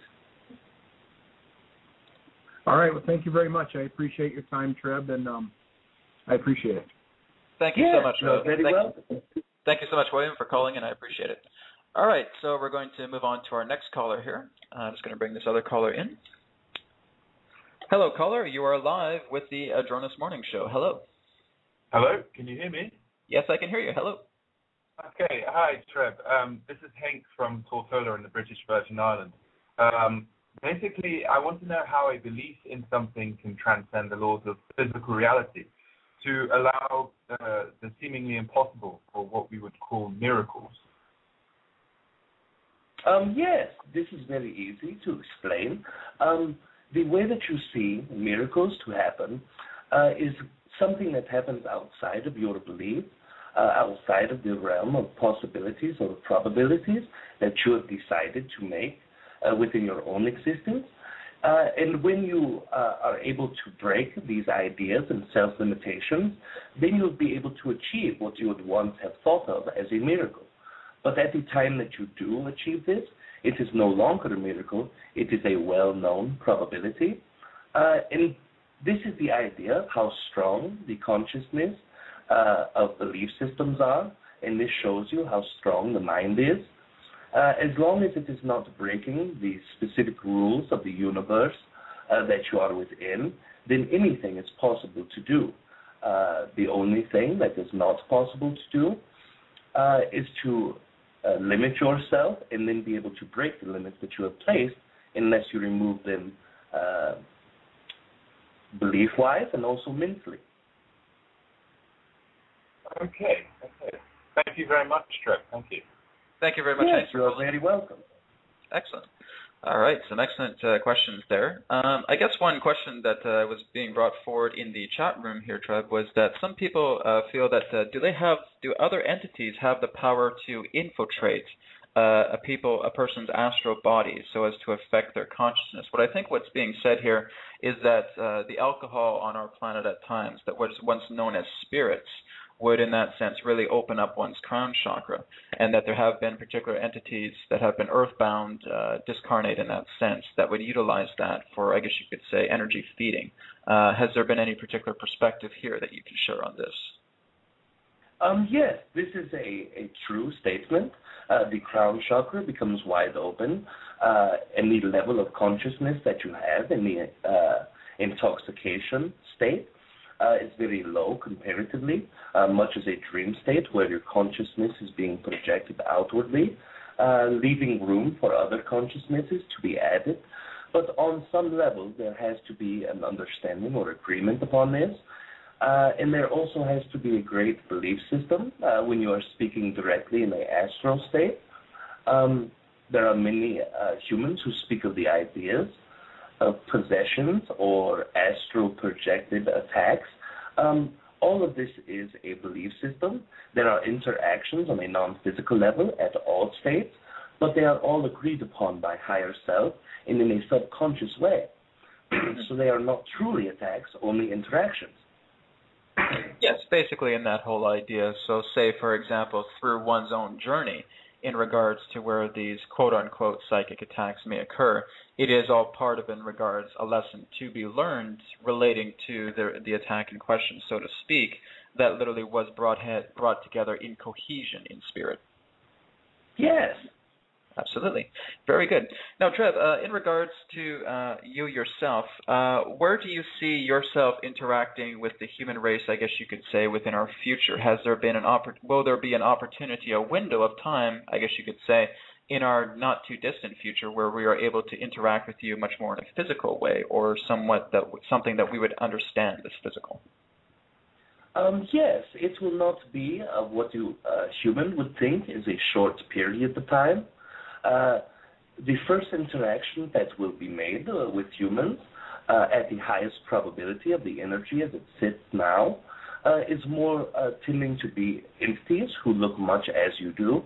[SPEAKER 5] All right. Well, thank you very much. I appreciate your time, TReb, and I appreciate it.
[SPEAKER 3] Thank you so much.
[SPEAKER 4] Thank
[SPEAKER 3] you so much, William, for calling, and I appreciate it. All right, so we're going to move on to our next caller here. I'm just going to bring this other caller in. Hello, caller. You are live with the Adronis Morning Show. Hello.
[SPEAKER 6] Hello. Can you hear me?
[SPEAKER 3] Yes, I can hear you. Hello.
[SPEAKER 6] Okay. Hi, Treb. This is Hank from Tortola in the British Virgin Islands. Basically, I want to know how a belief in something can transcend the laws of physical reality to allow the seemingly impossible, or what we would call miracles.
[SPEAKER 4] Yes, this is very easy to explain. The way that you see miracles to happen is something that happens outside of your belief, outside of the realm of possibilities or probabilities that you have decided to make within your own existence. And when you are able to break these ideas and self-limitations, then you'll be able to achieve what you would once have thought of as a miracle. But at the time that you do achieve this, it is no longer a miracle. It is a well-known probability. And this is the idea of how strong the consciousness of belief systems are, and this shows you how strong the mind is. As long as it is not breaking the specific rules of the universe that you are within, then anything is possible to do. The only thing that is not possible to do is to limit yourself and then be able to break the limits that you have placed unless you remove them belief-wise and also mentally.
[SPEAKER 6] Okay. Thank you very much, Treb. Thank you.
[SPEAKER 3] Thank you very much.
[SPEAKER 4] Yes, you're very welcome.
[SPEAKER 3] Excellent. All right, some excellent questions there. I guess one question that was being brought forward in the chat room here, Treb, was that some people feel that do other entities have the power to infiltrate a person's astral body so as to affect their consciousness? What I think what's being said here is that the alcohol on our planet at times, that was once known as spirits, would in that sense really open up one's crown chakra, and that there have been particular entities that have been earthbound, discarnate in that sense, that would utilize that for, I guess you could say, energy feeding. Has there been any particular perspective here that you can share on this?
[SPEAKER 4] Yes, this is a true statement. The crown chakra becomes wide open, and the level of consciousness that you have in the intoxication state is very low comparatively, much as a dream state where your consciousness is being projected outwardly, leaving room for other consciousnesses to be added. But on some level, there has to be an understanding or agreement upon this. And there also has to be a great belief system when you are speaking directly in the astral state. There are many humans who speak of the ideas of possessions or astral projected attacks. All of this is a belief system. There are interactions on a non-physical level at all states, but they are all agreed upon by higher self and in a subconscious way. So they are not truly attacks, only interactions.
[SPEAKER 3] Yes, basically in that whole idea. So say, for example, through one's own journey in regards to where these quote-unquote psychic attacks may occur, it is all part of, in regards, a lesson to be learned relating to the attack in question, so to speak, that literally was brought together in cohesion in spirit.
[SPEAKER 4] Yes.
[SPEAKER 3] Absolutely. Very good. Now, Treb, in regards to you yourself, where do you see yourself interacting with the human race, I guess you could say, within our future? Has there been will there be an opportunity, a window of time, I guess you could say, in our not too distant future where we are able to interact with you much more in a physical way, or something that we would understand as physical?
[SPEAKER 4] Yes, it will not be what you human would think is a short period of time. The first interaction that will be made with humans at the highest probability of the energy as it sits now is more tending to be entities who look much as you do.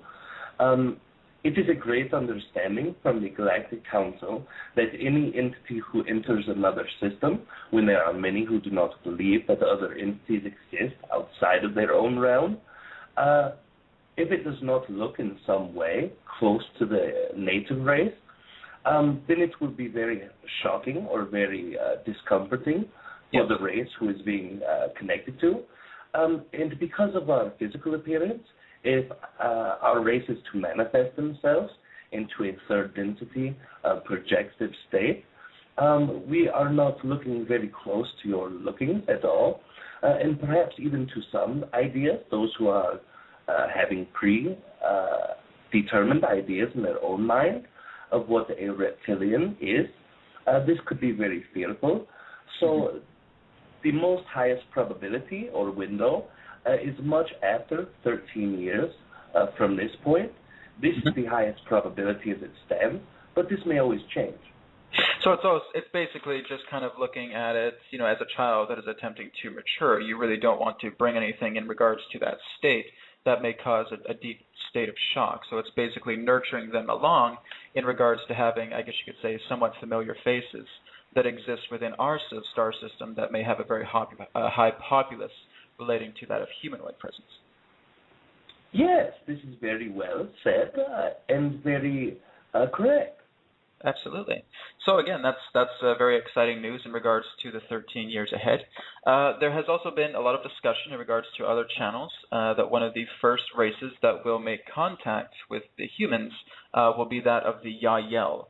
[SPEAKER 4] It is a great understanding from the Galactic Council that any entity who enters another system, when there are many who do not believe that other entities exist outside of their own realm, if it does not look in some way close to the native race, then it would be very shocking or very discomforting for the race who is being connected to. And because of our physical appearance, if our race is to manifest themselves into a third density projective state, we are not looking very close to your lookings at all, and perhaps even to some ideas, those who are having determined ideas in their own mind of what a reptilian is, this could be very fearful. So the most highest probability or window is much after 13 years from this point. This is the highest probability as it stands, but this may always change.
[SPEAKER 3] So it's basically just kind of looking at it, as a child that is attempting to mature. You really don't want to bring anything in regards to that state that may cause a deep state of shock. So it's basically nurturing them along in regards to having, I guess you could say, somewhat familiar faces that exist within our star system that may have a very high populace relating to that of humanoid presence.
[SPEAKER 4] Yes, this is very well said and very correct.
[SPEAKER 3] Absolutely. So again, that's very exciting news in regards to the 13 years ahead. There has also been a lot of discussion in regards to other channels that one of the first races that will make contact with the humans will be that of the Yael.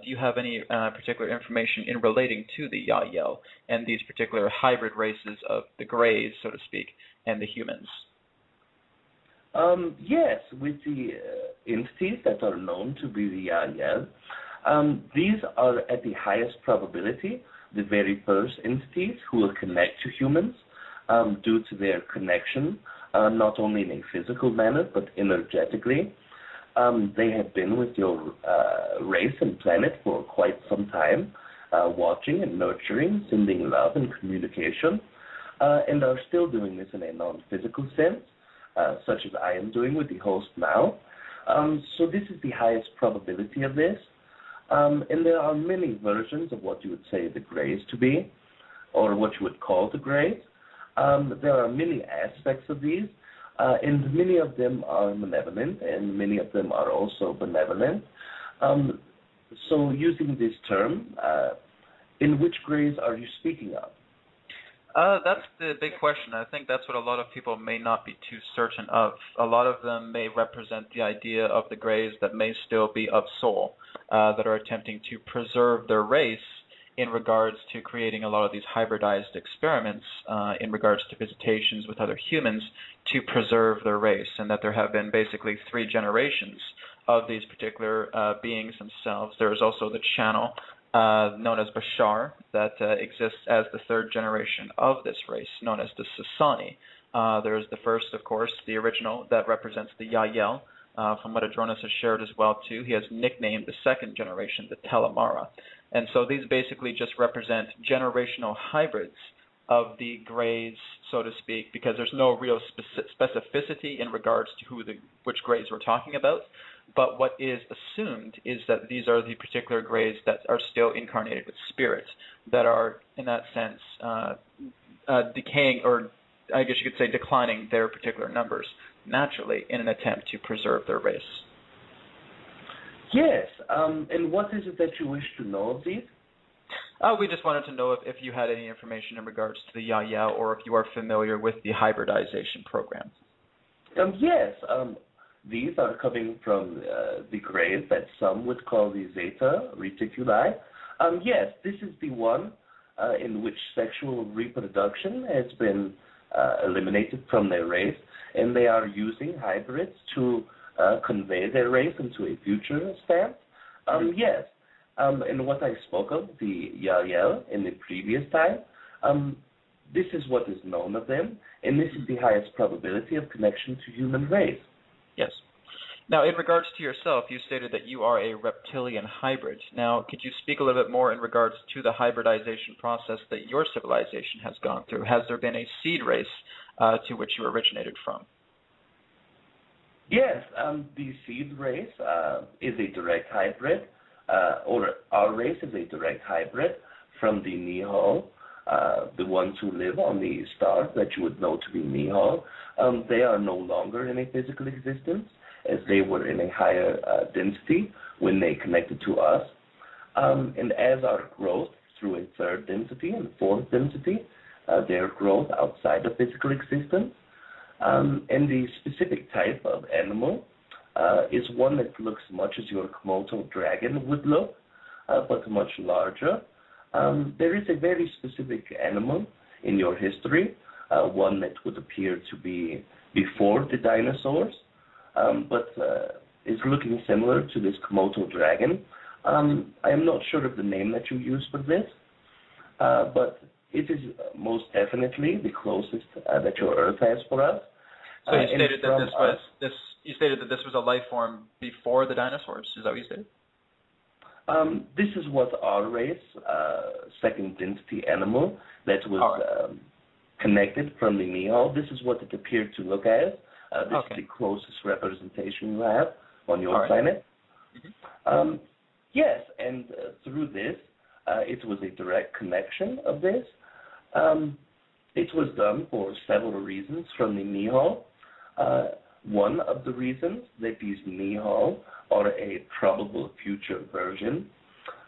[SPEAKER 3] Do you have any particular information in relating to the Yael and these particular hybrid races of the Greys, so to speak, and the humans?
[SPEAKER 4] Yes, with the entities that are known to be the Yael, these are at the highest probability the very first entities who will connect to humans due to their connection, not only in a physical manner, but energetically. They have been with your race and planet for quite some time, watching and nurturing, sending love and communication, and are still doing this in a non-physical sense, such as I am doing with the host now. So this is the highest probability of this. And there are many versions of what you would say the Greys to be, or what you would call the Greys. There are many aspects of these, and many of them are malevolent, and many of them are also benevolent. So using this term, in which Greys are you speaking of?
[SPEAKER 3] That's the big question. I think that's what a lot of people may not be too certain of. A lot of them may represent the idea of the Greys that may still be of soul, that are attempting to preserve their race in regards to creating a lot of these hybridized experiments in regards to visitations with other humans to preserve their race, and that there have been basically 3 generations of these particular beings themselves. There is also the channel known as Bashar that exists as the 3rd generation of this race, known as the Sasani. There is the first, of course, the original that represents the Yael. From what Adronis has shared as well, too, he has nicknamed the 2nd generation the Telemara. And so these basically just represent generational hybrids of the Greys, so to speak, because there's no real specificity in regards to which Greys we're talking about. But what is assumed is that these are the particular Greys that are still incarnated with spirits, that are, in that sense, decaying, or I guess you could say declining their particular numbers naturally in an attempt to preserve their race.
[SPEAKER 4] Yes, and what is it that you wish to know of these?
[SPEAKER 3] We just wanted to know if you had any information in regards to the Yael, or if you are familiar with the hybridization program.
[SPEAKER 4] Yes, these are coming from the Greys that some would call the Zeta Reticuli. Yes, this is the one in which sexual reproduction has been eliminated from their race, and they are using hybrids to convey their race into a future stamp. Yes, and what I spoke of, the Yael in the previous time, this is what is known of them, and this is the highest probability of connection to human race.
[SPEAKER 3] Yes. Now, in regards to yourself, you stated that you are a reptilian hybrid. Now, could you speak a little bit more in regards to the hybridization process that your civilization has gone through? Has there been a seed race to which you originated from?
[SPEAKER 4] Yes, the seed race is a direct hybrid, or our race is a direct hybrid from the Nihal, the ones who live on the stars that you would know to be Nihal, they are no longer in a physical existence, as they were in a higher density when they connected to us. And as our growth through a third density and fourth density, their growth outside of physical existence, and the specific type of animal is one that looks much as your Komodo dragon would look, but much larger. There is a very specific animal in your history, one that would appear to be before the dinosaurs, but is looking similar to this Komodo dragon. I am not sure of the name that you use for this, but it is most definitely the closest that your Earth has for us.
[SPEAKER 3] So you stated that You stated that this was a life form before the dinosaurs. Is that what you stated?
[SPEAKER 4] This is what our race, second density animal, that was connected from the Nihal. This is what it appeared to look as. This is the closest representation you have on your planet. Mm-hmm. Yes, and through this, it was a direct connection of this. It was done for several reasons from the Nihal. One of the reasons that these Nihal are a probable future version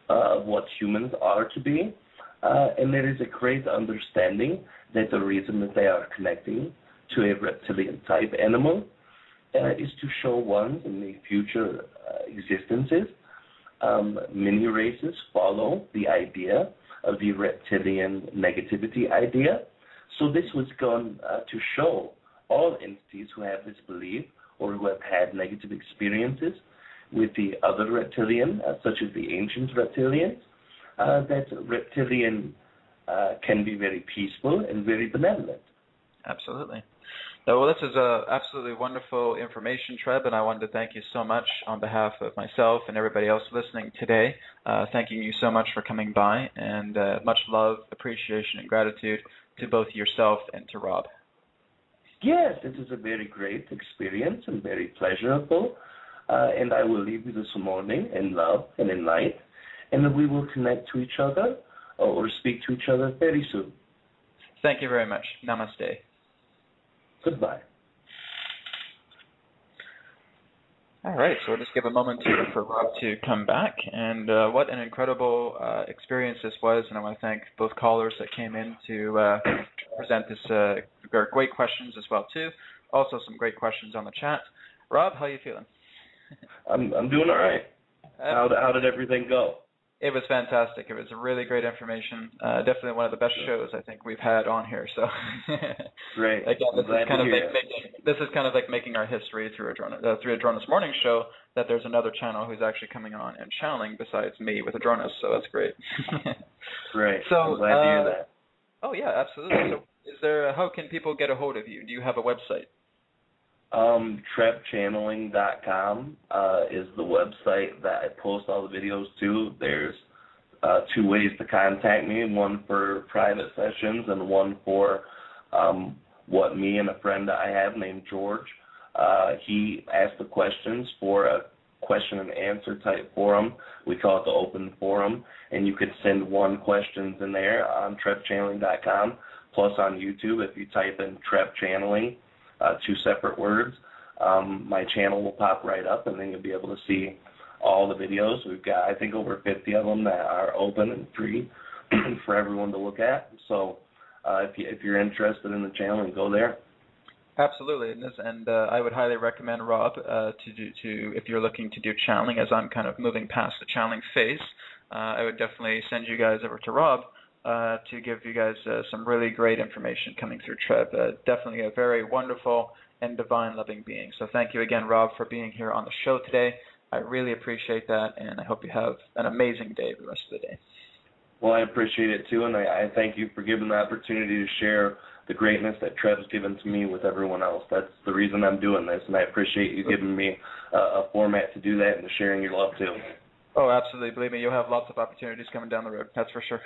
[SPEAKER 4] of what humans are to be, and there is a great understanding that the reason that they are connecting to a reptilian type animal is to show ones in the future existences. Many races follow the idea of the reptilian negativity idea. So this was going to show all entities who have this belief or who have had negative experiences with the other reptilian, such as the ancient reptilians, that reptilian can be very peaceful and very benevolent.
[SPEAKER 3] Absolutely. Well, this is absolutely wonderful information, Treb, and I wanted to thank you so much on behalf of myself and everybody else listening today. Thanking you so much for coming by, and much love, appreciation, and gratitude to both yourself and to Rob.
[SPEAKER 4] Yes, it is a very great experience and very pleasurable, and I will leave you this morning in love and in light, and we will connect to each other or speak to each other very soon.
[SPEAKER 3] Thank you very much. Namaste.
[SPEAKER 4] Goodbye.
[SPEAKER 3] All right, so we'll just give a moment for Rob to come back. And what an incredible experience this was. And I want to thank both callers that came in to present this great questions as well, too. Also some great questions on the chat. Rob, how are you feeling?
[SPEAKER 4] I'm doing all right. How did everything go?
[SPEAKER 3] It was fantastic. It was really great information. Definitely one of the best shows I think we've had on here. So
[SPEAKER 4] great.
[SPEAKER 3] Again, this is kind of like making our history through Adronis Morning Show, that there's another channel who's actually coming on and channeling besides me with Adronis. So that's great.
[SPEAKER 4] Great.
[SPEAKER 3] So,
[SPEAKER 4] I'm glad to hear that.
[SPEAKER 3] Oh yeah, absolutely. So how can people get a hold of you? Do you have a website?
[SPEAKER 4] TRebChanneling.com is the website that I post all the videos to. There's 2 ways to contact me, one for private sessions and one for what me and a friend that I have named George. He asked the questions for a question and answer type forum. We call it the open forum, and you could send 1 questions in there on TRebChanneling.com, plus on YouTube if you type in Treb Channeling, 2 separate words, my channel will pop right up, and then you'll be able to see all the videos. We've got, I think, over 50 of them that are open and free for everyone to look at. So if you're interested in the channel, go there.
[SPEAKER 3] Absolutely, and I would highly recommend Rob to if you're looking to do channeling, as I'm kind of moving past the channeling phase. I would definitely send you guys over to Rob to give you guys some really great information coming through Treb. Definitely a very wonderful and divine loving being. So thank you again, Rob, for being here on the show today. I really appreciate that, and I hope you have an amazing day the rest of the day.
[SPEAKER 4] Well, I appreciate it too, and I thank you for giving the opportunity to share the greatness that Treb's given to me with everyone else. That's the reason I'm doing this, and I appreciate you giving me a format to do that and sharing your love too.
[SPEAKER 3] Oh, absolutely. Believe me, you'll have lots of opportunities coming down the road. That's for sure.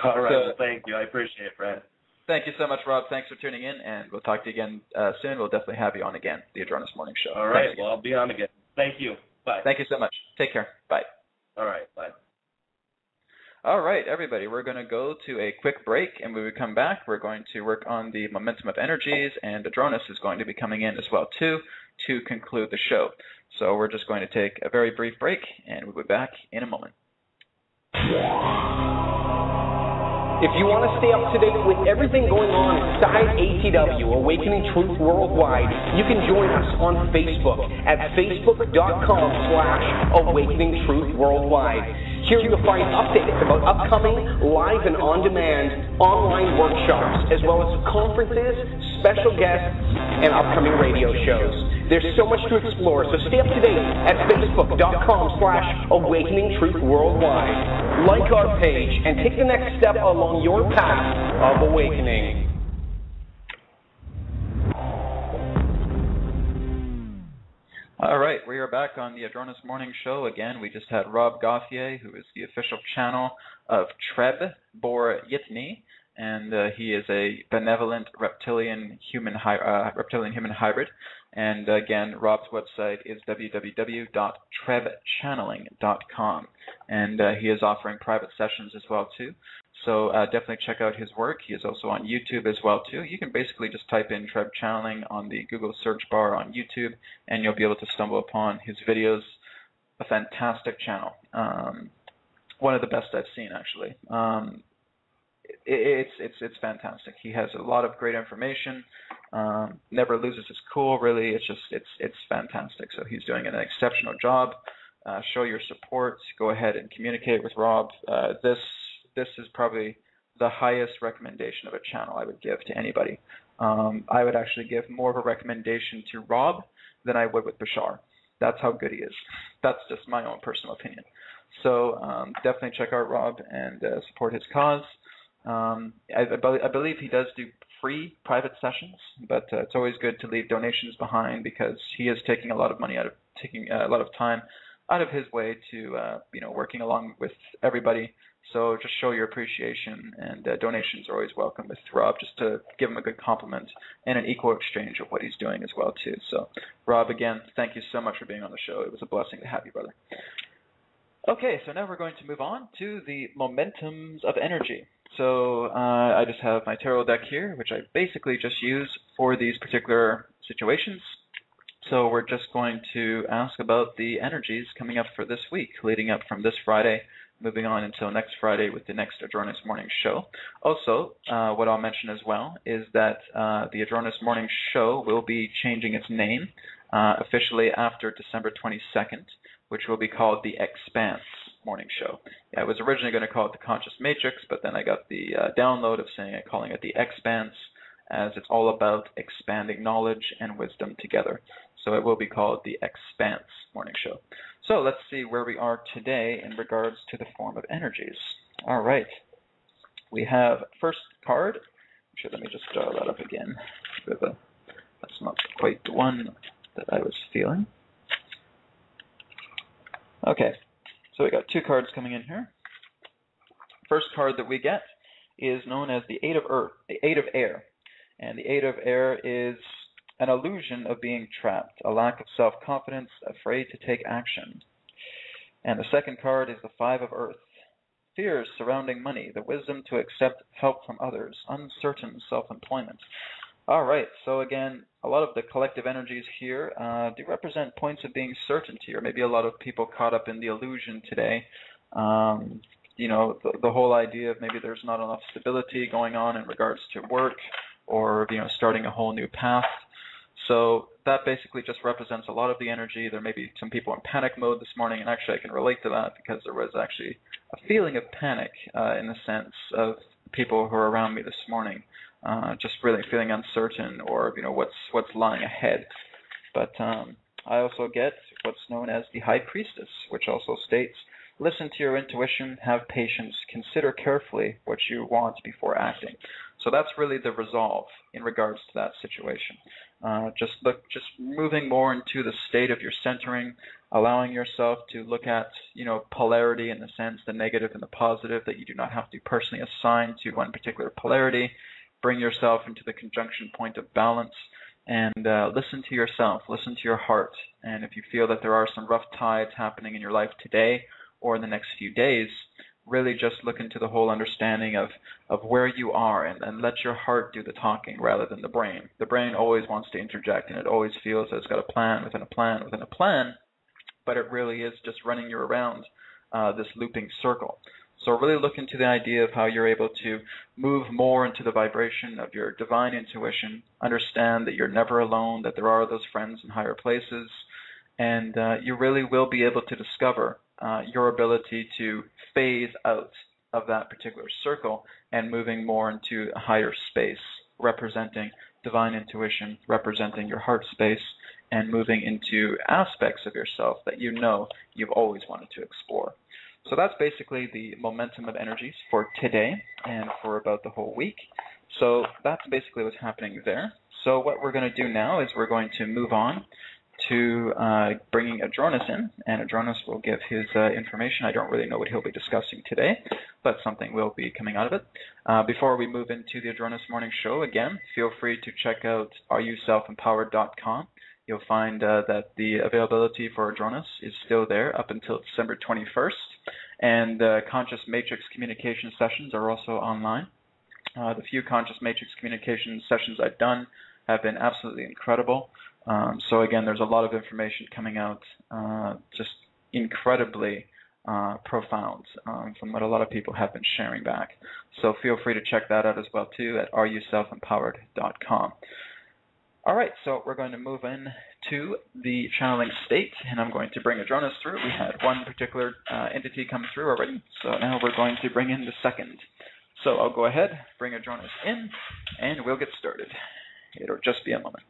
[SPEAKER 4] All right. Well, thank you. I appreciate it, Brad.
[SPEAKER 3] Thank you so much, Rob. Thanks for tuning in, and we'll talk to you again soon. We'll definitely have you on again, the Adronis Morning Show.
[SPEAKER 4] All right. Well, I'll be on again. Thank you. Bye.
[SPEAKER 3] Thank you so much. Take care. Bye.
[SPEAKER 4] All right. Bye.
[SPEAKER 3] All right, everybody, we're going to go to a quick break, and when we come back, we're going to work on the momentum of energies, and Adronis is going to be coming in as well, too, to conclude the show. So we're just going to take a very brief break, and we'll be back in a moment.
[SPEAKER 7] If you want to stay up to date with everything going on inside ATW, Awakening Truth Worldwide, you can join us on Facebook at facebook.com/Awakening Truth Worldwide. Here you'll find updates about upcoming live and on-demand online workshops, as well as conferences, special guests, and upcoming radio shows. There's so much to explore, so stay up to date at facebook.com/Awakening Truth Worldwide. Like our page and take the next step along your path of awakening.
[SPEAKER 3] All right, we are back on the Adronis Morning Show. Again, we just had Rob Gauthier, who is the official channel of TReb Bor yit-NE, and he is a benevolent reptilian human hybrid. And again, Rob's website is www.trebchanneling.com, and he is offering private sessions as well too. So definitely check out his work. He is also on YouTube as well too. You can basically just type in TReb Channeling on the Google search bar on YouTube, and you'll be able to stumble upon his videos. A fantastic channel, one of the best I've seen actually. It's fantastic. He has a lot of great information. Never loses his cool. Really, it's fantastic. So he's doing an exceptional job. Show your support. Go ahead and communicate with Rob. This is probably the highest recommendation of a channel I would give to anybody. I would actually give more of a recommendation to Rob than I would with Bashar. That's how good he is. That's just my own personal opinion. So definitely check out Rob and support his cause. I believe he does do free private sessions, but it's always good to leave donations behind because he is taking a lot of money taking a lot of time out of his way to working along with everybody. So just show your appreciation, and donations are always welcome with Rob, just to give him a good compliment and an equal exchange of what he's doing as well too. So Rob, again, thank you so much for being on the show. It was a blessing to have you, brother. Okay, so now we're going to move on to the momentums of energy. So I just have my tarot deck here, which I basically just use for these particular situations. So we're just going to ask about the energies coming up for this week, leading up from this Friday, moving on until next Friday with the next Adronis Morning Show. Also, what I'll mention as well is that the Adronis Morning Show will be changing its name officially after December 22nd, which will be called the Expanse Morning Show. Yeah, I was originally going to call it the Conscious Matrix, but then I got the download of calling it the Expanse, as it's all about expanding knowledge and wisdom together. So it will be called the Expanse Morning Show. So let's see where we are today in regards to the form of energies. All right. We have first card. Actually, let me just draw that up again. That's not quite the one that I was feeling. Okay. So we got two cards coming in here. First card that we get is known as the Eight of Air. And the Eight of Air is an illusion of being trapped, a lack of self-confidence, afraid to take action. And the second card is the Five of Earth. Fears surrounding money, the wisdom to accept help from others, uncertain self-employment. All right, so again, a lot of the collective energies here do represent points of being certainty, or maybe a lot of people caught up in the illusion today. The whole idea of maybe there's not enough stability going on in regards to work, or starting a whole new path. So that basically just represents a lot of the energy. There may be some people in panic mode this morning, and actually I can relate to that because there was actually a feeling of panic in the sense of people who are around me this morning, just really feeling uncertain, or what's lying ahead. But I also get what's known as the High Priestess, which also states, listen to your intuition, have patience, consider carefully what you want before acting. So that's really the resolve in regards to that situation. Just moving more into the state of your centering, allowing yourself to look at, polarity in the sense, the negative and the positive, that you do not have to personally assign to one particular polarity. Bring yourself into the conjunction point of balance, and listen to yourself, listen to your heart. And if you feel that there are some rough tides happening in your life today or in the next few days, really just look into the whole understanding of where you are and let your heart do the talking rather than the brain. The brain always wants to interject, and it always feels that it's got a plan within a plan within a plan, but it really is just running you around this looping circle. So really look into the idea of how you're able to move more into the vibration of your divine intuition, understand that you're never alone, that there are those friends in higher places, and you really will be able to discover your ability to phase out of that particular circle and moving more into a higher space, representing divine intuition, representing your heart space, and moving into aspects of yourself that you know you've always wanted to explore. So that's basically the momentum of energies for today and for about the whole week. So that's basically what's happening there. So what we're going to do now is we're going to move on to bringing Adronis in, and Adronis will give his information. I don't really know what he'll be discussing today, but something will be coming out of it. Before we move into the Adronis Morning Show, again, feel free to check out areyouselfempowered.com. You'll find that the availability for Adronis is still there up until December 21st, and Conscious Matrix communication sessions are also online. The few Conscious Matrix communication sessions I've done have been absolutely incredible. So again, there's a lot of information coming out, just incredibly profound from what a lot of people have been sharing back. So feel free to check that out as well too at areyouselfempowered.com. All right, so we're going to move in to the channeling state, and I'm going to bring Adronis through. We had one particular entity come through already, so now we're going to bring in the second. So I'll go ahead, bring Adronis in, and we'll get started. It'll just be a moment.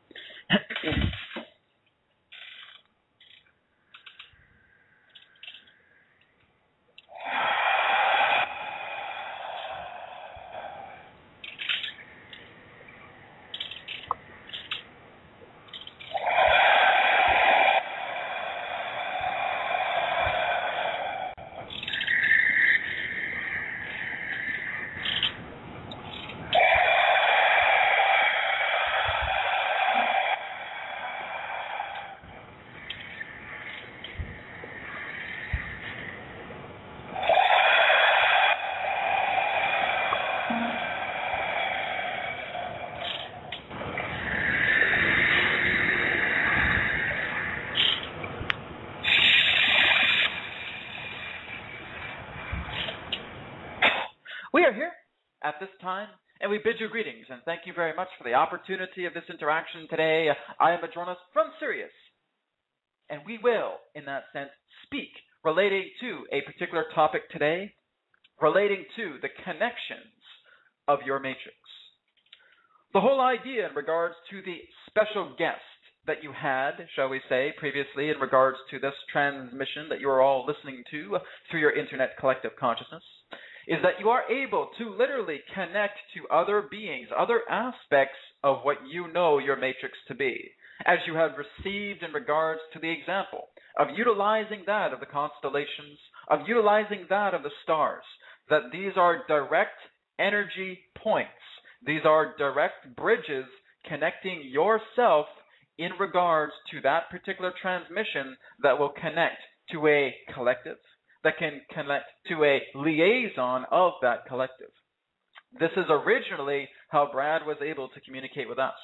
[SPEAKER 3] We are here at this time, and we bid you greetings, and thank you very much for the opportunity of this interaction today. I am Adronis from Sirius, and we will, in that sense, speak relating to a particular topic today, relating to the connections of your matrix. The whole idea in regards to the special guest that you had, shall we say, previously in regards to this transmission that you are all listening to through your internet collective consciousness, is that you are able to literally connect to other beings, other aspects of what you know your matrix to be, as you have received in regards to the example of utilizing that of the constellations, of utilizing that of the stars, that these are direct energy points. These are direct bridges connecting yourself in regards to that particular transmission that will connect to a collective, that can connect to a liaison of that collective. This is originally how Brad was able to communicate with us.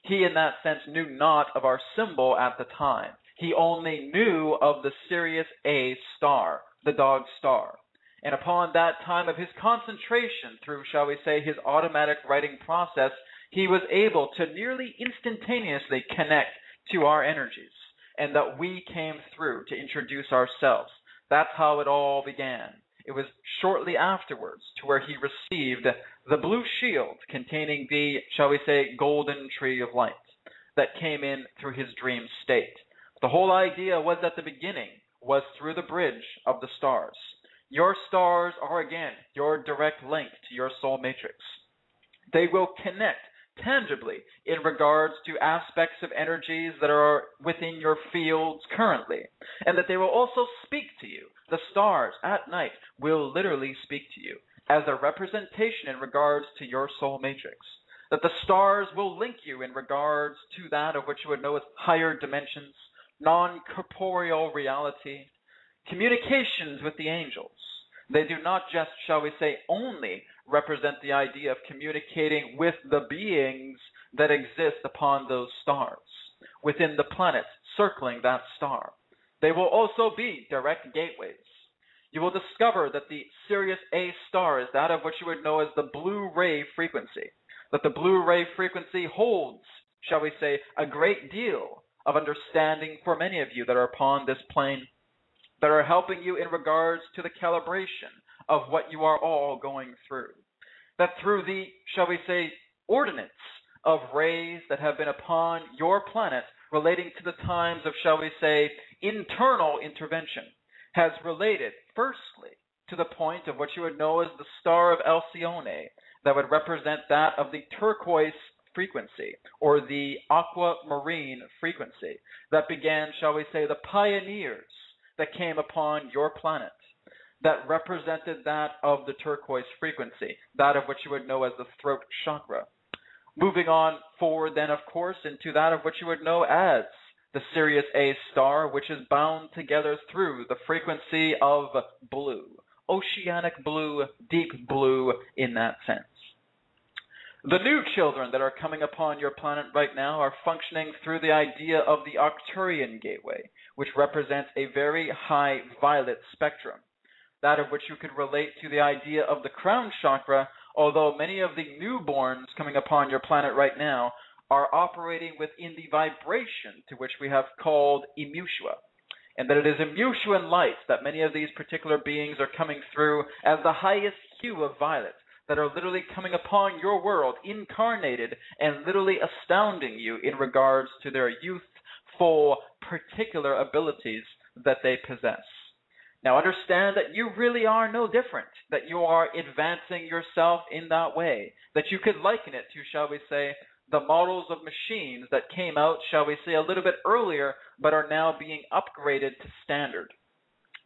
[SPEAKER 3] He, in that sense, knew not of our symbol at the time. He only knew of the Sirius A star, the dog star. And upon that time of his concentration through, shall we say, his automatic writing process, he was able to nearly instantaneously connect to our energies, and that we came through to introduce ourselves. That's how it all began. It was shortly afterwards to where he received the blue shield containing the, shall we say, golden tree of light that came in through his dream state. The whole idea was at the beginning was through the bridge of the stars. Your stars are, again, your direct link to your soul matrix. They will connect tangibly in regards to aspects of energies that are within your fields currently, and that they will also speak to you. The stars at night will literally speak to you as a representation in regards to your soul matrix. That the stars will link you in regards to that of which you would know as higher dimensions, non-corporeal reality, communications with the angels. They do not just, shall we say, only represent the idea of communicating with the beings that exist upon those stars, within the planets circling that star. They will also be direct gateways. You will discover that the Sirius A star is that of what you would know as the blue ray frequency, that the blue ray frequency holds, shall we say, a great deal of understanding for many of you that are upon this plane, that are helping you in regards to the calibration of what you are all going through. That through the, shall we say, ordinance of rays that have been upon your planet relating to the times of, shall we say, internal intervention, has related, firstly, to the point of what you would know as the star of Alcyone, that would represent that of the turquoise frequency, or the aquamarine frequency, that began, shall we say, the pioneers that came upon your planet, that represented that of the turquoise frequency, that of what you would know as the throat chakra. Moving on forward then, of course, into that of what you would know as the Sirius A star, which is bound together through the frequency of blue, oceanic blue, deep blue in that sense. The new children that are coming upon your planet right now are functioning through the idea of the Arcturian gateway, which represents a very high violet spectrum, that of which you could relate to the idea of the crown chakra, although many of the newborns coming upon your planet right now are operating within the vibration to which we have called Emushua, and that it is Emushuan light that many of these particular beings are coming through as the highest hue of violet, that are literally coming upon your world, incarnated and literally astounding you in regards to their youthful particular abilities that they possess. Now understand that you really are no different, that you are advancing yourself in that way, that you could liken it to, shall we say, the models of machines that came out, shall we say, a little bit earlier, but are now being upgraded to standard.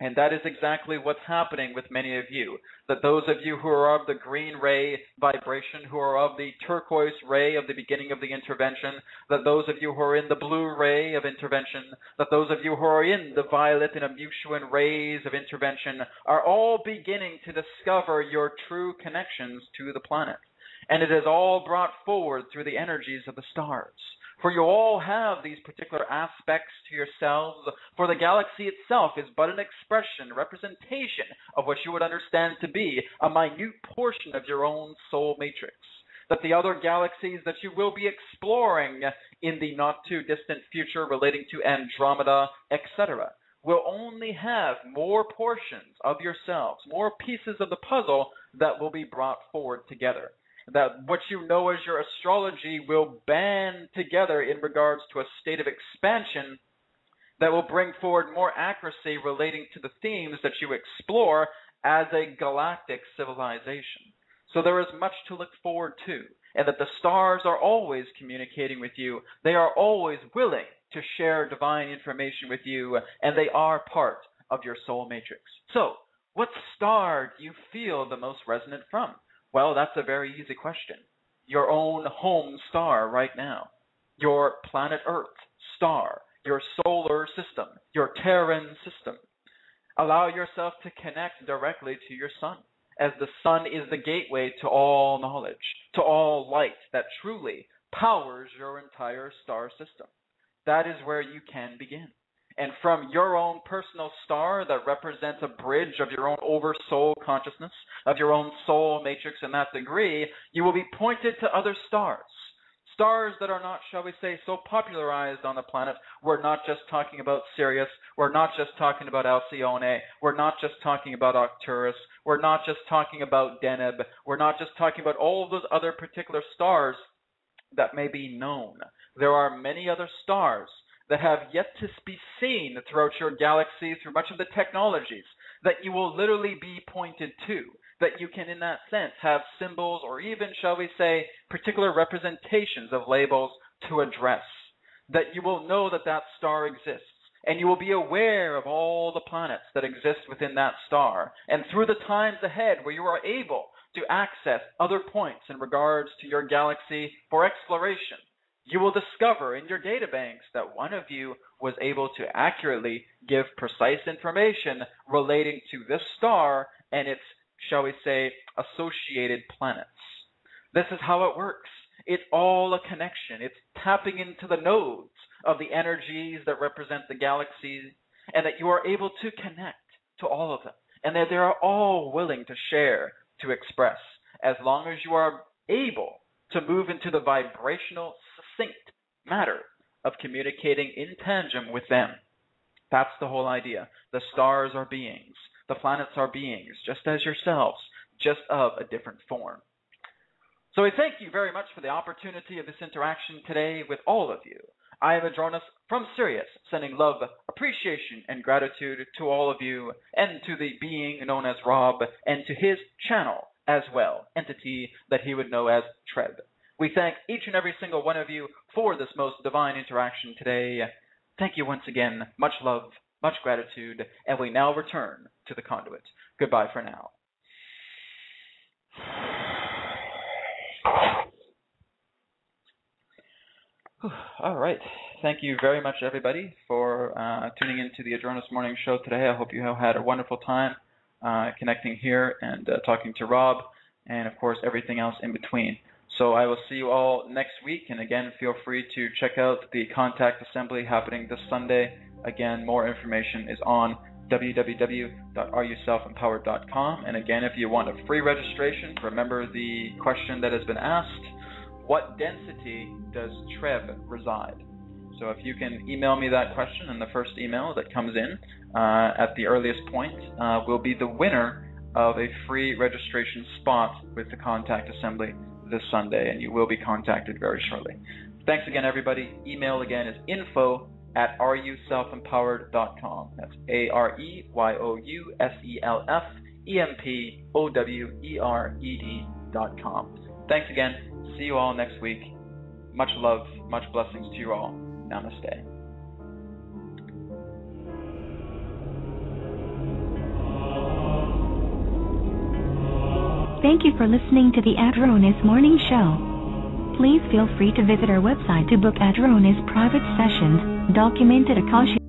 [SPEAKER 3] And that is exactly what's happening with many of you, that those of you who are of the green ray vibration, who are of the turquoise ray of the beginning of the intervention, that those of you who are in the blue ray of intervention, that those of you who are in the violet and Emushuan rays of intervention are all beginning to discover your true connections to the planet. And it is all brought forward through the energies of the stars. For you all have these particular aspects to yourselves, for the galaxy itself is but an expression, representation of what you would understand to be a minute portion of your own soul matrix. That the other galaxies that you will be exploring in the not-too-distant future relating to Andromeda, etc., will only have more portions of yourselves, more pieces of the puzzle that will be brought forward together. That what you know as your astrology will band together in regards to a state of expansion that will bring forward more accuracy relating to the themes that you explore as a galactic civilization. So there is much to look forward to, and that the stars are always communicating with you. They are always willing to share divine information with you, and they are part of your soul matrix. So, what star do you feel the most resonant from? Well, that's a very easy question. Your own home star right now, your planet Earth star, your solar system, your Terran system. Allow yourself to connect directly to your sun, as the sun is the gateway to all knowledge, to all light that truly powers your entire star system. That is where you can begin. And from your own personal star that represents a bridge of your own oversoul consciousness, of your own soul matrix in that degree, you will be pointed to other stars. Stars that are not, shall we say, so popularized on the planet. We're not just talking about Sirius. We're not just talking about Alcyone. We're not just talking about Arcturus. We're not just talking about Deneb. We're not just talking about all of those other particular stars that may be known. There are many other stars that have yet to be seen throughout your galaxy through much of the technologies that you will literally be pointed to, that you can in that sense have symbols or even, shall we say, particular representations of labels to address, that you will know that that star exists, and you will be aware of all the planets that exist within that star, and through the times ahead where you are able to access other points in regards to your galaxy for exploration, you will discover in your databanks that one of you was able to accurately give precise information relating to this star and its, shall we say, associated planets. This is how it works. It's all a connection. It's tapping into the nodes of the energies that represent the galaxies, and that you are able to connect to all of them, and that they are all willing to share, to express, as long as you are able to move into the vibrational, succinct matter of communicating in tandem with them. That's the whole idea. The stars are beings. The planets are beings, just as yourselves, just of a different form. So I thank you very much for the opportunity of this interaction today with all of you. I am Adronis from Sirius, sending love, appreciation, and gratitude to all of you, and to the being known as Rob, and to his channel as well, entity that he would know as TReb. We thank each and every single one of you for this most divine interaction today. Thank you once again. Much love, much gratitude, and we now return to the conduit. Goodbye for now. All right. Thank you very much, everybody, for tuning into the Adronis Morning Show today. I hope you have had a wonderful time connecting here and talking to Rob, and, of course, everything else in between. So I will see you all next week, and again, feel free to check out the Contact Assembly happening this Sunday. Again, more information is on www.areyourselfempowered.com. And again, if you want a free registration, remember the question that has been asked: what density does TReb reside? So if you can email me that question in the first email that comes in at the earliest point, will be the winner of a free registration spot with the Contact Assembly this Sunday, and you will be contacted very shortly. Thanks again, everybody. Email again is info@areyourselfempowered.com. That's AREYOUSELFEMPOWERED.com. Thanks again. See you all next week. Much love, much blessings to you all. Namaste.
[SPEAKER 2] Thank you for listening to the Adronis Morning Show. Please feel free to visit our website to book Adronis private sessions, documented Akashic